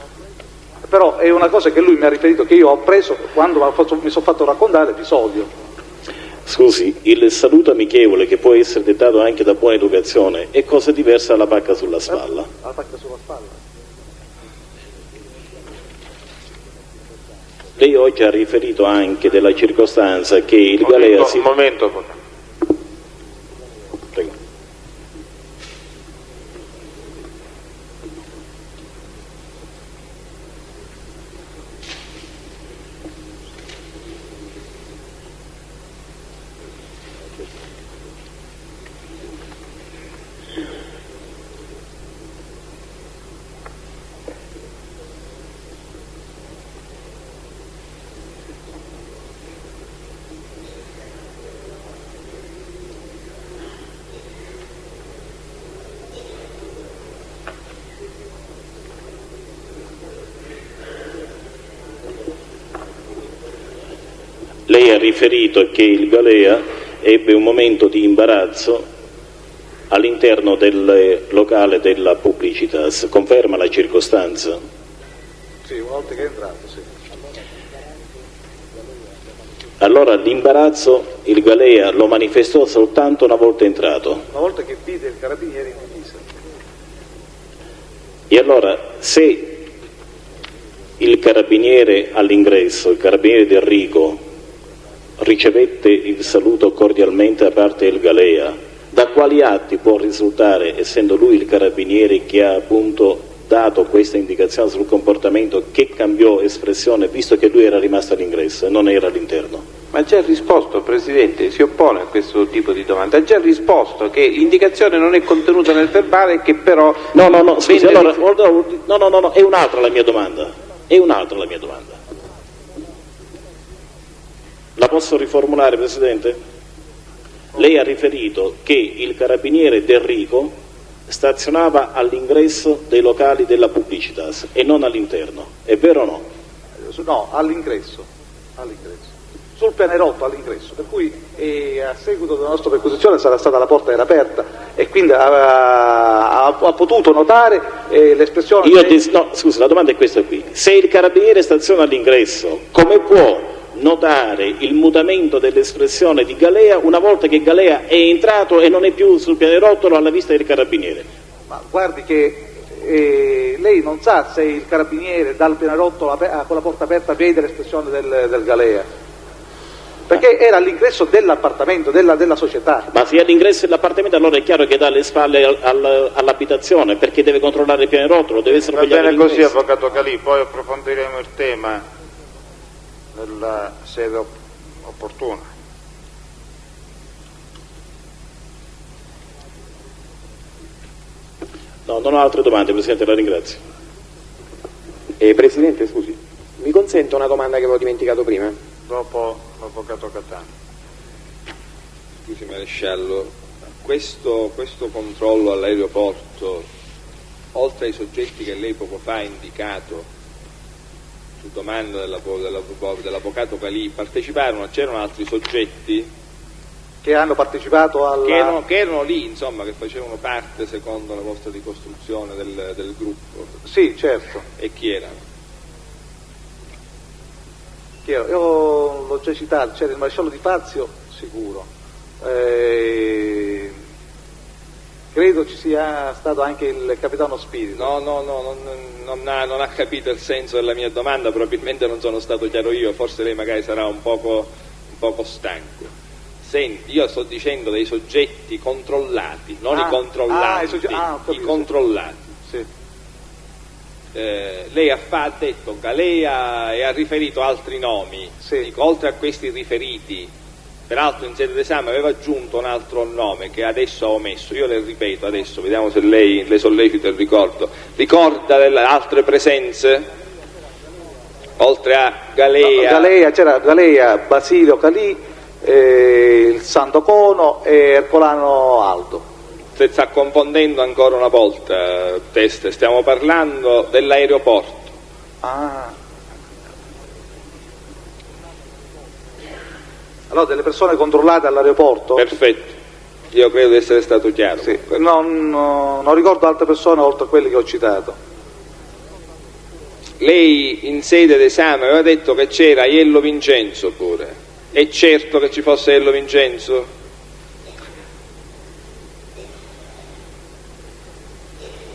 Speaker 2: Però è una cosa che lui mi ha riferito, che io ho appreso quando mi sono fatto raccontare l'episodio.
Speaker 15: Scusi, il saluto amichevole, che può essere dettato anche da buona educazione, è cosa diversa dalla pacca sulla spalla?
Speaker 2: La pacca sulla spalla?
Speaker 15: Lei oggi ha riferito anche della circostanza che il Galea si...
Speaker 1: Un momento.
Speaker 15: Prego. Lei ha riferito che il Galea ebbe un momento di imbarazzo all'interno del locale della Publicitas, conferma la circostanza?
Speaker 2: Sì, una volta che è entrato, sì.
Speaker 15: Allora l'imbarazzo il Galea lo manifestò soltanto una volta entrato?
Speaker 2: Una volta che vide il carabiniere in divisa.
Speaker 15: E allora se il carabiniere all'ingresso, il carabiniere di Enrico, ricevette il saluto cordialmente da parte del Galea, da quali atti può risultare, essendo lui il carabiniere che ha appunto dato questa indicazione sul comportamento, che cambiò espressione visto che lui era rimasto all'ingresso e non era all'interno?
Speaker 11: Ma ha già risposto, Presidente, si oppone a questo tipo di domanda, ha già risposto che l'indicazione non è contenuta nel verbale, che però...
Speaker 15: No, scusi, allora, no, è un'altra la mia domanda, La posso riformulare, Presidente? Lei ha riferito che il carabiniere Enrico stazionava all'ingresso dei locali della Publicitas e non all'interno, è vero o no?
Speaker 2: No, all'ingresso. Sul pianerotto all'ingresso, per cui a seguito della nostra perquisizione sarà stata la porta era aperta e quindi ha potuto notare l'espressione...
Speaker 15: No, scusi, la domanda è questa qui. Se il carabiniere staziona all'ingresso, come può notare il mutamento dell'espressione di Galea una volta che Galea è entrato e non è più sul pianerottolo alla vista del carabiniere?
Speaker 2: Ma guardi che lei non sa se il carabiniere dal pianerottolo con la porta aperta vede l'espressione del Galea, perché era all'ingresso dell'appartamento, della società.
Speaker 15: Ma se è all'ingresso dell'appartamento allora è chiaro che dà le spalle all'abitazione, perché deve controllare il pianerottolo, deve
Speaker 1: Va bene così, avvocato Calì, poi approfondiremo il tema nella sede opportuna.
Speaker 15: No, non ho altre domande, Presidente, la ringrazio.
Speaker 14: Presidente, scusi, mi consente una domanda che avevo dimenticato prima?
Speaker 1: Dopo l'avvocato Catani.
Speaker 16: Scusi Maresciallo, questo controllo all'aeroporto, oltre ai soggetti che lei poco fa ha indicato su domanda dell'avvocato Calì, c'erano altri soggetti
Speaker 2: che hanno partecipato
Speaker 16: che erano lì, insomma, che facevano parte, secondo la vostra ricostruzione, del gruppo?
Speaker 2: Sì, certo.
Speaker 16: E chi erano?
Speaker 2: Io l'ho già citato, c'era il maresciallo Di Fazio, sicuro. Credo ci sia stato anche il capitano Spirito.
Speaker 16: No, non ha capito il senso della mia domanda, probabilmente non sono stato chiaro io, forse lei magari sarà un poco stanco. Senti, io sto dicendo dei soggetti controllati, non i controllanti, i controllati.
Speaker 2: Sì.
Speaker 16: Lei ha detto Galea e ha riferito altri nomi.
Speaker 2: Sì.
Speaker 16: Dico, oltre a questi riferiti, peraltro in sede d'esame aveva aggiunto un altro nome che adesso ho omesso, io le ripeto adesso, vediamo se lei le sollecita il ricordo. Ricorda delle altre presenze? Oltre a Galea?
Speaker 2: C'era Galea, Basilio Calì, il Sandocono e Ercolano Aldo.
Speaker 16: Si sta confondendo ancora una volta, Teste, stiamo parlando dell'aeroporto.
Speaker 2: Allora, delle persone controllate all'aeroporto?
Speaker 16: Perfetto, io credo di essere stato chiaro.
Speaker 2: Sì. Non ricordo altre persone oltre a quelle che ho citato.
Speaker 16: Lei in sede d'esame aveva detto che c'era Aiello Vincenzo pure. È certo che ci fosse Aiello Vincenzo?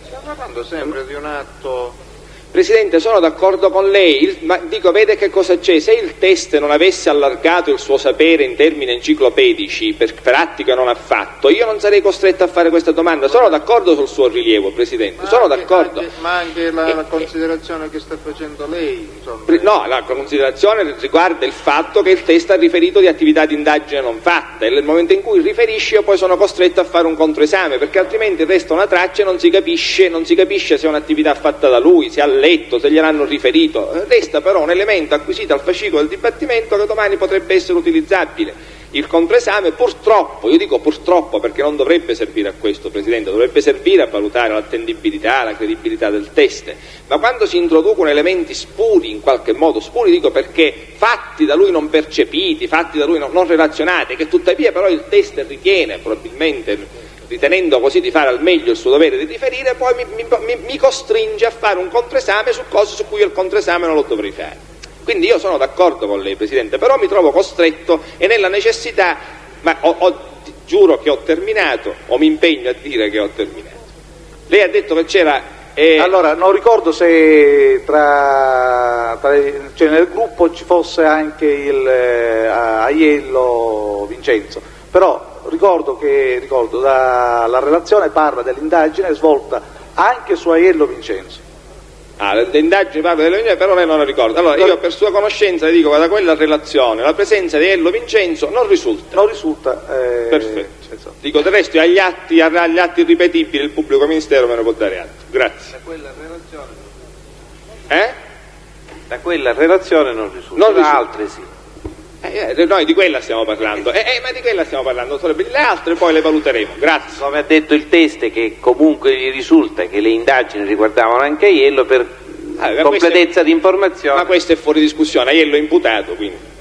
Speaker 1: Stiamo parlando sempre di un atto.
Speaker 16: Presidente, sono d'accordo con lei, ma dico, vede che cosa c'è? Se il test non avesse allargato il suo sapere in termini enciclopedici per atti che non ha fatto, io non sarei costretto a fare questa domanda. Sono d'accordo sul suo rilievo, Presidente, sono d'accordo.
Speaker 1: Ma anche la considerazione che sta facendo lei, insomma.
Speaker 16: No, la considerazione riguarda il fatto che il test ha riferito di attività di indagine non fatta, e nel momento in cui riferisce io poi sono costretto a fare un controesame, perché altrimenti resta una traccia e non si capisce se è un'attività fatta da lui, se ha letto, se gliel'hanno riferito. Resta però un elemento acquisito al fascicolo del dibattimento che domani potrebbe essere utilizzabile. Il controesame purtroppo, io dico purtroppo perché non dovrebbe servire a questo, Presidente, dovrebbe servire a valutare l'attendibilità, la credibilità del test, ma quando si introducono elementi spuri, in qualche modo spuri dico perché fatti da lui non percepiti, fatti da lui non relazionati, che tuttavia però il test ritiene, probabilmente ritenendo così di fare al meglio il suo dovere di riferire, poi mi costringe a fare un controesame su cose su cui io il controesame non lo dovrei fare. Quindi io sono d'accordo con lei, Presidente, però mi trovo costretto e nella necessità, ma giuro che ho terminato, o mi impegno a dire che ho terminato. Lei ha detto che c'era...
Speaker 2: Allora, non ricordo se cioè nel gruppo ci fosse anche il Aiello Vincenzo, però ricordo la relazione parla dell'indagine svolta anche su Aiello Vincenzo.
Speaker 16: L'indagine parla dell'indagine, però lei non la ricorda. Allora io per sua conoscenza le dico che da quella relazione la presenza di Aiello Vincenzo non risulta.
Speaker 2: Non risulta.
Speaker 16: Perfetto. Esatto. Dico, del resto agli atti irripetibili il pubblico ministero me ne può dare atto. Grazie.
Speaker 11: Da quella relazione Da quella relazione non risulta.
Speaker 16: Non risulta.
Speaker 11: Da altre sì.
Speaker 16: Noi di quella stiamo parlando, ma di quella stiamo parlando, le altre poi le valuteremo. Grazie.
Speaker 11: Come ha detto il teste, che comunque gli risulta che le indagini riguardavano anche Aiello per completezza di informazione.
Speaker 16: Ma questo è fuori discussione, Aiello è imputato, quindi.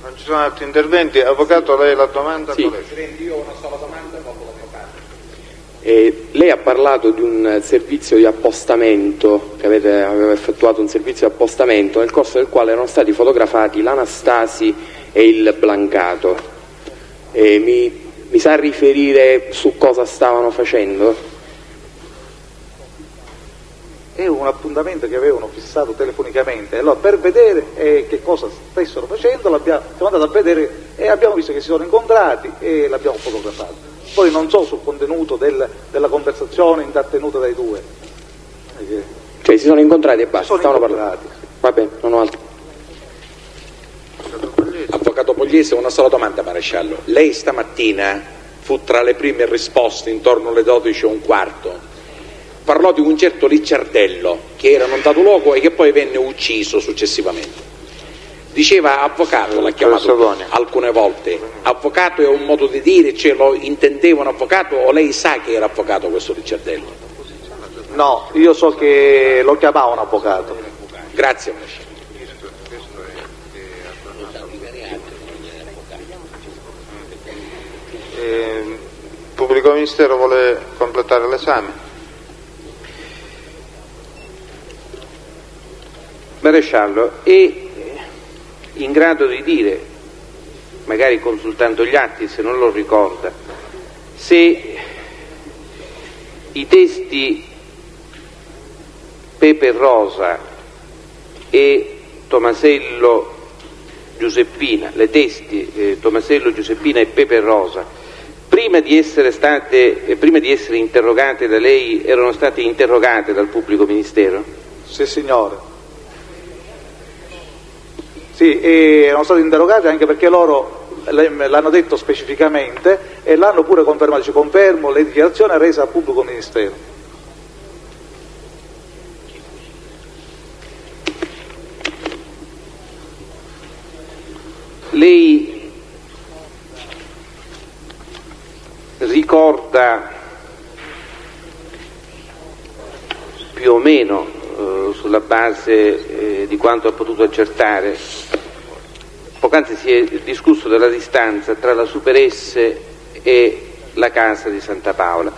Speaker 1: Non ci sono altri interventi. Avvocato, lei la domanda?
Speaker 14: Sì.
Speaker 1: Qual è?
Speaker 14: Presidente, io ho una sola domanda dopo l'avvocato. Lei ha parlato di un servizio di appostamento, che aveva effettuato un servizio di appostamento nel corso del quale erano stati fotografati l'Anastasi e il Blancato. Mi sa riferire su cosa stavano facendo?
Speaker 2: È un appuntamento che avevano fissato telefonicamente, allora per vedere che cosa stessero facendo siamo andati a vedere e abbiamo visto che si sono incontrati e l'abbiamo fotografato. Poi non so sul contenuto della conversazione intrattenuta dai due.
Speaker 14: Cioè si sono incontrati e basta,
Speaker 2: stavano
Speaker 14: parlando. Va bene, non ho altro.
Speaker 7: Avvocato Pogliese, una sola domanda, maresciallo. Lei stamattina fu tra le prime risposte intorno alle 12:15. Parlò di un certo Licciardello che era non dato luogo e che poi venne ucciso successivamente. Diceva avvocato, l'ha chiamato alcune volte. Avvocato è un modo di dire, cioè lo intendeva un avvocato o lei sa che era avvocato questo Licciardello?
Speaker 2: No, io so che lo chiamava un avvocato.
Speaker 7: Grazie, maresciallo.
Speaker 1: Il pubblico ministero vuole completare l'esame.
Speaker 11: Maresciallo, è in grado di dire, magari consultando gli atti se non lo ricorda, se i testi Pepe Rosa e Tomasello Giuseppina, le testi Tomasello Giuseppina e Pepe Rosa, prima di essere interrogate da lei, erano state interrogate dal pubblico ministero?
Speaker 2: Sì, signore. Sì, erano stati interrogati anche perché loro l'hanno detto specificamente e l'hanno pure confermato. Ci confermo le dichiarazioni rese al pubblico ministero.
Speaker 11: Lei ricorda più o meno, sulla base di quanto ha potuto accertare, poc'anzi si è discusso della distanza tra la Super S e la casa di Santa Paola.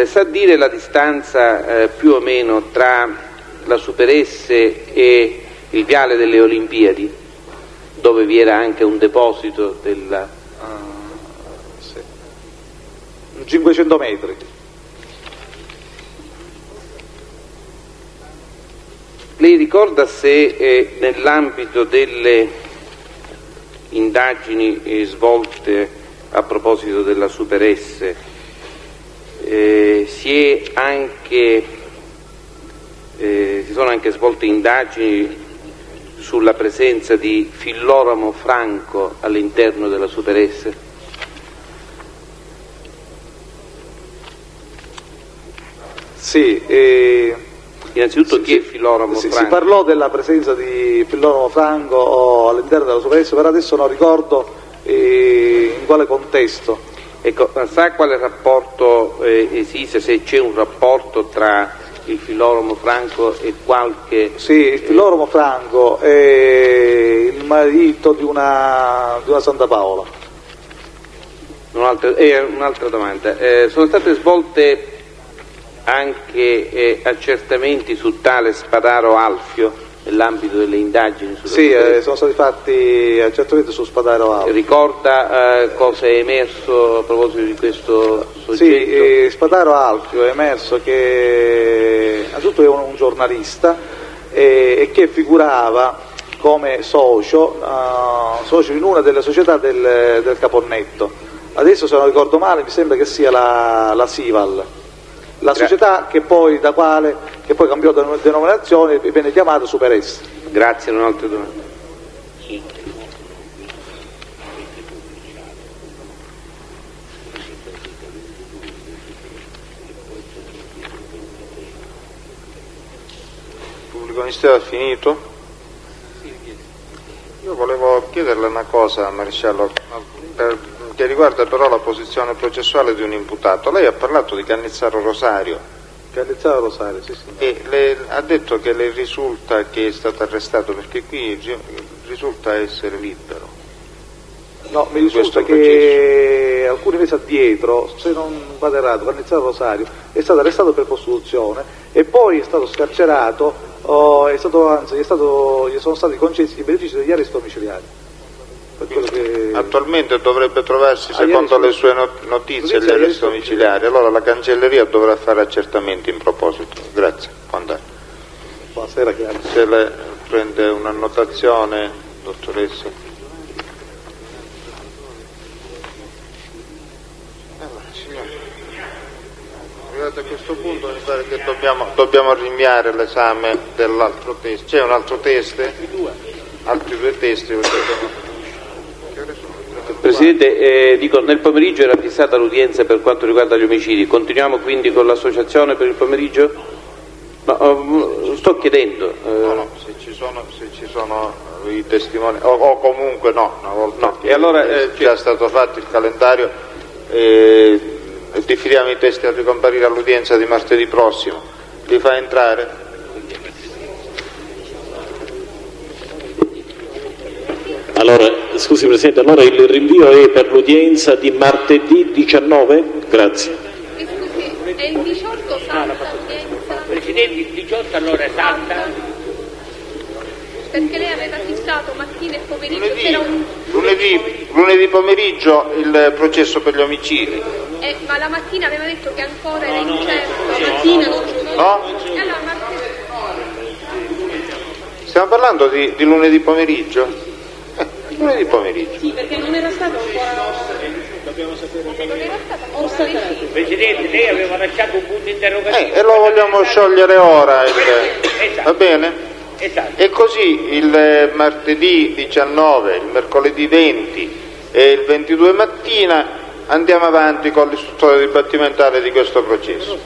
Speaker 11: Sa dire la distanza più o meno tra la Super S e il Viale delle Olimpiadi, dove vi era anche un deposito della...
Speaker 2: Sì. 500 metri.
Speaker 11: Lei ricorda se nell'ambito delle indagini svolte a proposito della Super S si sono anche svolte indagini sulla presenza di Filloramo Franco all'interno della Super S?
Speaker 2: Sì,
Speaker 11: innanzitutto chi è Filloramo Franco?
Speaker 2: Si parlò della presenza di Filloramo Franco all'interno della Super S, però adesso non ricordo in quale contesto.
Speaker 11: Ecco, sa quale rapporto esiste, se c'è un rapporto tra il Filloramo Franco e qualche...
Speaker 2: Sì, il Filloramo Franco è il marito di una Santa Paola.
Speaker 11: Un'altra domanda. Sono state svolte anche accertamenti su tale Spadaro Alfio nell'ambito delle indagini?
Speaker 2: Sì, sono stati fatti accertamenti su Spadaro Alfio.
Speaker 11: Ricorda cosa è emerso a proposito di questo soggetto?
Speaker 2: Sì, Spadaro Alfio è emerso che innanzitutto è un giornalista e che figurava come socio in una delle società del Caponnetto. Adesso, se non ricordo male, mi sembra che sia la Sival. La società che poi cambiò denominazione e venne chiamata Super S.
Speaker 11: Grazie, non ho altre domande.
Speaker 1: Il pubblico ministero ha finito? Io volevo chiederle una cosa, maresciallo, che riguarda però la posizione processuale di un imputato. Lei ha parlato di Cannizzaro Rosario.
Speaker 2: Cannizzaro Rosario, sì.
Speaker 1: E ha detto che le risulta che è stato arrestato, perché qui risulta essere libero.
Speaker 2: No, mi risulta che alcuni mesi addietro, se non vado errato, Vannizzaro Rosario è stato arrestato per prostituzione e poi è stato scarcerato, gli sono stati concessi i benefici degli arresti domiciliari.
Speaker 1: Attualmente dovrebbe trovarsi, secondo le sue notizie, gli arresti domiciliari. Allora la cancelleria dovrà fare accertamenti in proposito. Grazie.
Speaker 2: Buonasera, Chiara.
Speaker 1: Se le prende un'annotazione, dottoressa. Arrivato a questo punto mi pare che dobbiamo rinviare l'esame dell'altro test. C'è un altro test? Altri due testi?
Speaker 11: Presidente, dico, nel pomeriggio era fissata l'udienza per quanto riguarda gli omicidi, continuiamo quindi con l'associazione per il pomeriggio? Sto chiedendo.
Speaker 1: No, se ci sono i testimoni, o comunque no, una volta che
Speaker 11: e allora,
Speaker 1: è già stato fatto il calendario, differiamo i testi a ricomparire all'udienza di martedì prossimo. Li fa entrare?
Speaker 15: Allora, scusi Presidente, allora il rinvio è per l'udienza di martedì 19? Grazie.
Speaker 12: Scusi, è il 18 salta l'udienza?
Speaker 17: Presidente, il 18 allora è salta?
Speaker 12: Perché lei aveva fissato mattina e pomeriggio, c'era un...
Speaker 1: Lunedì pomeriggio il processo per gli omicidi.
Speaker 12: Ma la mattina aveva detto che ancora era incerto. La mattina scusa.
Speaker 1: No?
Speaker 12: E allora martedì.
Speaker 1: Stiamo parlando di lunedì pomeriggio? Lunedì pomeriggio.
Speaker 5: Sì, perché non era stato ancora...
Speaker 17: Dobbiamo sapere.
Speaker 12: Non era stato
Speaker 17: Presidente, lei aveva lasciato un punto interrogativo.
Speaker 1: E lo vogliamo sciogliere ora.
Speaker 17: Esatto.
Speaker 1: Va bene?
Speaker 17: Esatto.
Speaker 1: E così il martedì 19, il mercoledì 20 e il 22 mattina andiamo avanti con l'istruttoria dibattimentale di questo processo.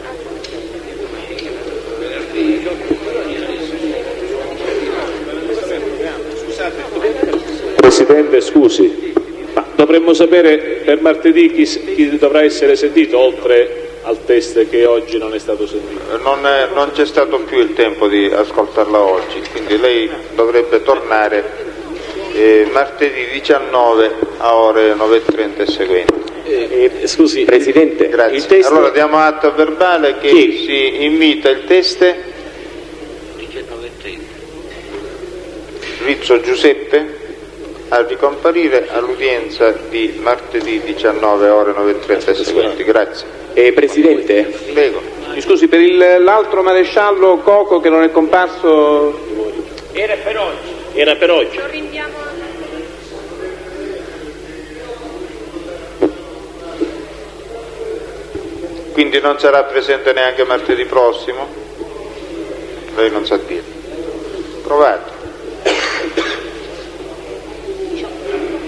Speaker 18: Presidente, scusi, ma dovremmo sapere per martedì chi dovrà essere sentito oltre al test che oggi non è stato sentito.
Speaker 1: Non c'è stato più il tempo di ascoltarla oggi, quindi lei dovrebbe tornare martedì 19 a ore 9:30 e seguenti.
Speaker 15: Scusi Presidente,
Speaker 1: grazie.
Speaker 15: Il test...
Speaker 1: Allora diamo atto verbale che si invita il test
Speaker 17: 19:30.
Speaker 1: Rizzo Giuseppe a ricomparire all'udienza di martedì 19 ore 9:30 e seguenti. Grazie.
Speaker 14: Presidente,
Speaker 1: prego.
Speaker 11: Mi scusi, per l'altro maresciallo Coco che non è comparso...
Speaker 17: Era per oggi.
Speaker 18: Era per oggi.
Speaker 12: Lo rinviamo a
Speaker 1: Quindi non sarà presente neanche martedì prossimo? Lei non sa dire. Provate.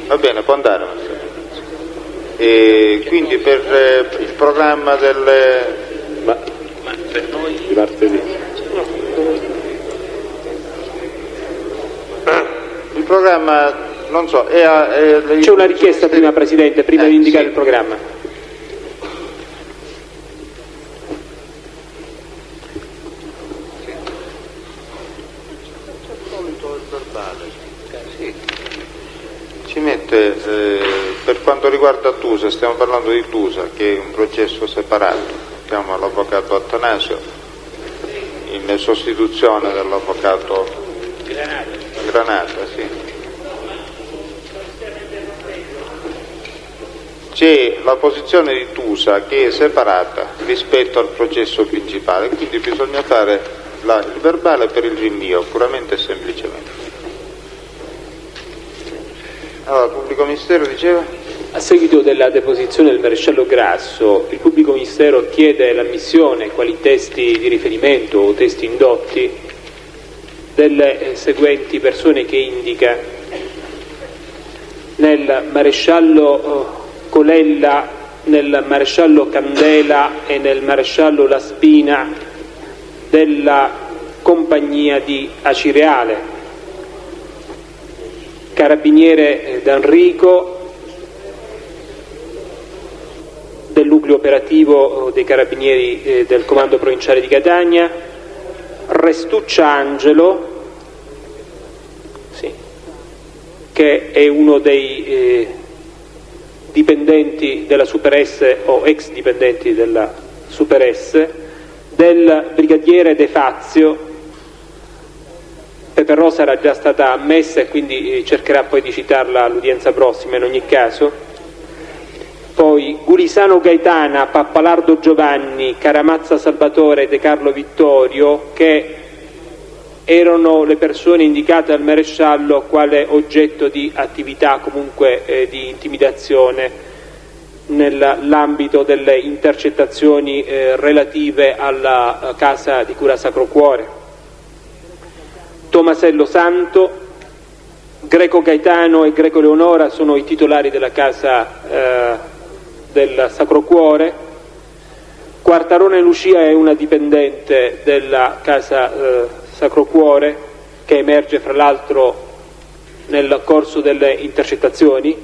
Speaker 1: Va bene, può andare martedì. E quindi per il programma del...
Speaker 17: Ma per noi...
Speaker 18: Di martedì.
Speaker 1: Il programma, non so,
Speaker 3: C'è una richiesta prima, Presidente, prima di indicare il programma.
Speaker 1: Ci mette, per quanto riguarda Tusa, stiamo parlando di Tusa, che è un processo separato, chiamo l'avvocato Attanasio, in sostituzione dell'avvocato Granata, sì. C'è la posizione di Tusa che è separata rispetto al processo principale, quindi bisogna fare il verbale per il rinvio, puramente e semplicemente. Allora, il pubblico ministero diceva?
Speaker 3: A seguito della deposizione del maresciallo Grasso, il pubblico ministero chiede l'ammissione quali testi di riferimento o testi indotti delle seguenti persone che indica: nel maresciallo Colella, nel maresciallo Candela e nel maresciallo La Spina della compagnia di Acireale, carabiniere D'Enrico del nucleo operativo dei carabinieri del comando provinciale di Catania, Restuccia Angelo, sì, che è uno dei dipendenti della Super S o ex dipendenti della Super S, del brigadiere De Fazio. Pepe Rosa era già stata ammessa e quindi cercherà poi di citarla all'udienza prossima in ogni caso. Poi Gulisano Gaetana, Pappalardo Giovanni, Caramazza Salvatore e De Carlo Vittorio, che erano le persone indicate dal maresciallo quale oggetto di attività comunque di intimidazione nell'ambito delle intercettazioni relative alla casa di cura Sacro Cuore. Tomasello Santo, Greco Gaetano e Greco Leonora sono i titolari della casa del Sacro Cuore. Quartarone Lucia è una dipendente della casa Sacro Cuore, che emerge fra l'altro nel corso delle intercettazioni.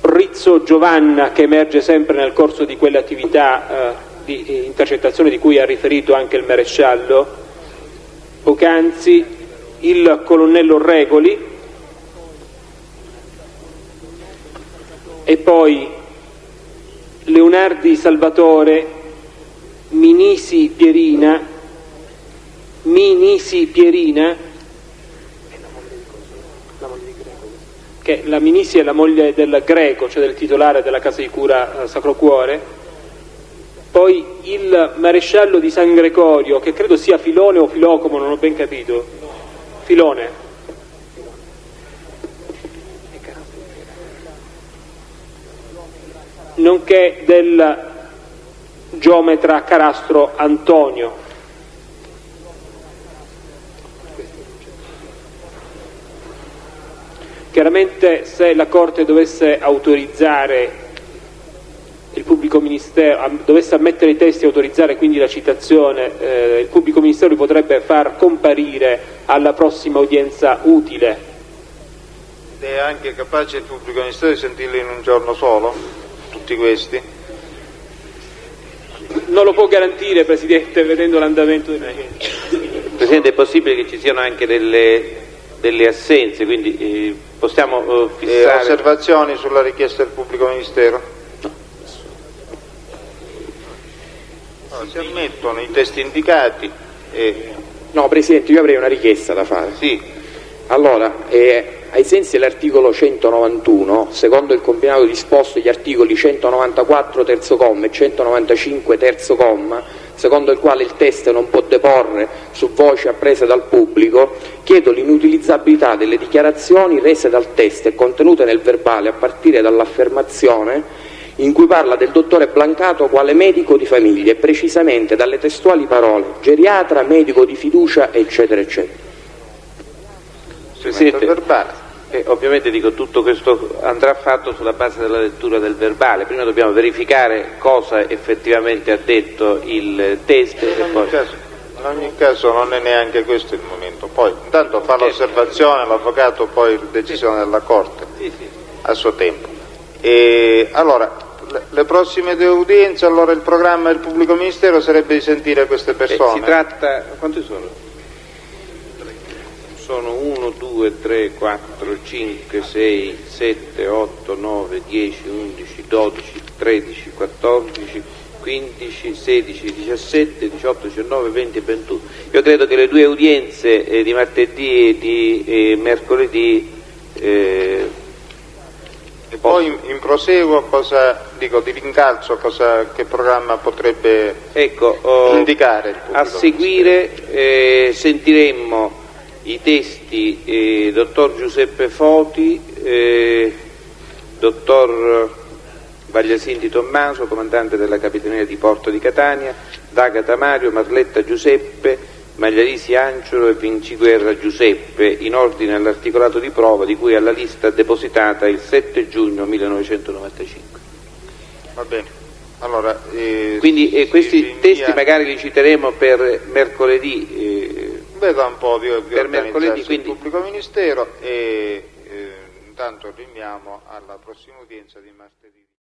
Speaker 3: Rizzo Giovanna, che emerge sempre nel corso di quelle attività di intercettazione di cui ha riferito anche il maresciallo poc'anzi. Il colonnello Regoli, e poi Leonardi Salvatore, Minisi Pierina, che la Minisi è la moglie del Greco, cioè del titolare della casa di cura Sacro Cuore. Poi il maresciallo di San Gregorio, che credo sia Filone o Filocomo, non ho ben capito, Filone, nonché del geometra Carastro Antonio. Chiaramente, se la Corte dovesse autorizzare il pubblico ministero, dovesse ammettere i testi e autorizzare quindi la citazione, il pubblico ministero li potrebbe far comparire alla prossima udienza utile.
Speaker 1: Ed è anche capace il pubblico ministero di sentirli in un giorno solo, tutti questi?
Speaker 3: Non lo può garantire, Presidente, vedendo l'andamento dei lavori.
Speaker 11: Presidente, è possibile che ci siano anche delle assenze, quindi possiamo fissare...
Speaker 1: osservazioni sulla richiesta del pubblico ministero? No, si ammettono i testi indicati e...
Speaker 14: No, Presidente, io avrei una richiesta da fare.
Speaker 1: Sì.
Speaker 14: Allora, ai sensi dell'articolo 191, secondo il combinato disposto degli articoli 194 terzo comma e 195 terzo comma, secondo il quale il teste non può deporre su voci apprese dal pubblico, chiedo l'inutilizzabilità delle dichiarazioni rese dal teste e contenute nel verbale a partire dall'affermazione in cui parla del dottore Blancato quale medico di famiglia e precisamente dalle testuali parole geriatra, medico di fiducia, eccetera, eccetera.
Speaker 11: Presidente, ovviamente dico, tutto questo andrà fatto sulla base della lettura del verbale. Prima dobbiamo verificare cosa effettivamente ha detto il teste.
Speaker 1: In ogni caso non è neanche questo il momento. Poi intanto fa l'osservazione l'avvocato, poi decisione della Corte a suo tempo. E allora le prossime due udienze, allora il programma del pubblico ministero sarebbe di sentire queste persone.
Speaker 11: Si tratta, quanti sono? Sono 1, 2, 3, 4, 5, 6, 7, 8, 9, 10, 11, 12, 13, 14, 15, 16, 17, 18, 19, 20 e 21. Io credo che le due udienze di martedì e di mercoledì
Speaker 1: e poi in proseguo di rincalzo che programma potrebbe indicare il pubblico
Speaker 11: a seguire sentiremmo i testi dottor Giuseppe Foti, dottor Vagliasin Tommaso, comandante della Capitaneria di Porto di Catania, D'Agata Mario, Marletta Giuseppe, Magliarisi Anciolo e Vinciguerra Giuseppe, in ordine all'articolato di prova di cui alla lista depositata il 7 giugno 1995.
Speaker 1: Va bene. Allora,
Speaker 11: quindi questi testi magari li citeremo per mercoledì.
Speaker 1: Veda un po' di
Speaker 11: per mercoledì,
Speaker 1: quindi il pubblico ministero e intanto rinviamo alla prossima udienza di martedì.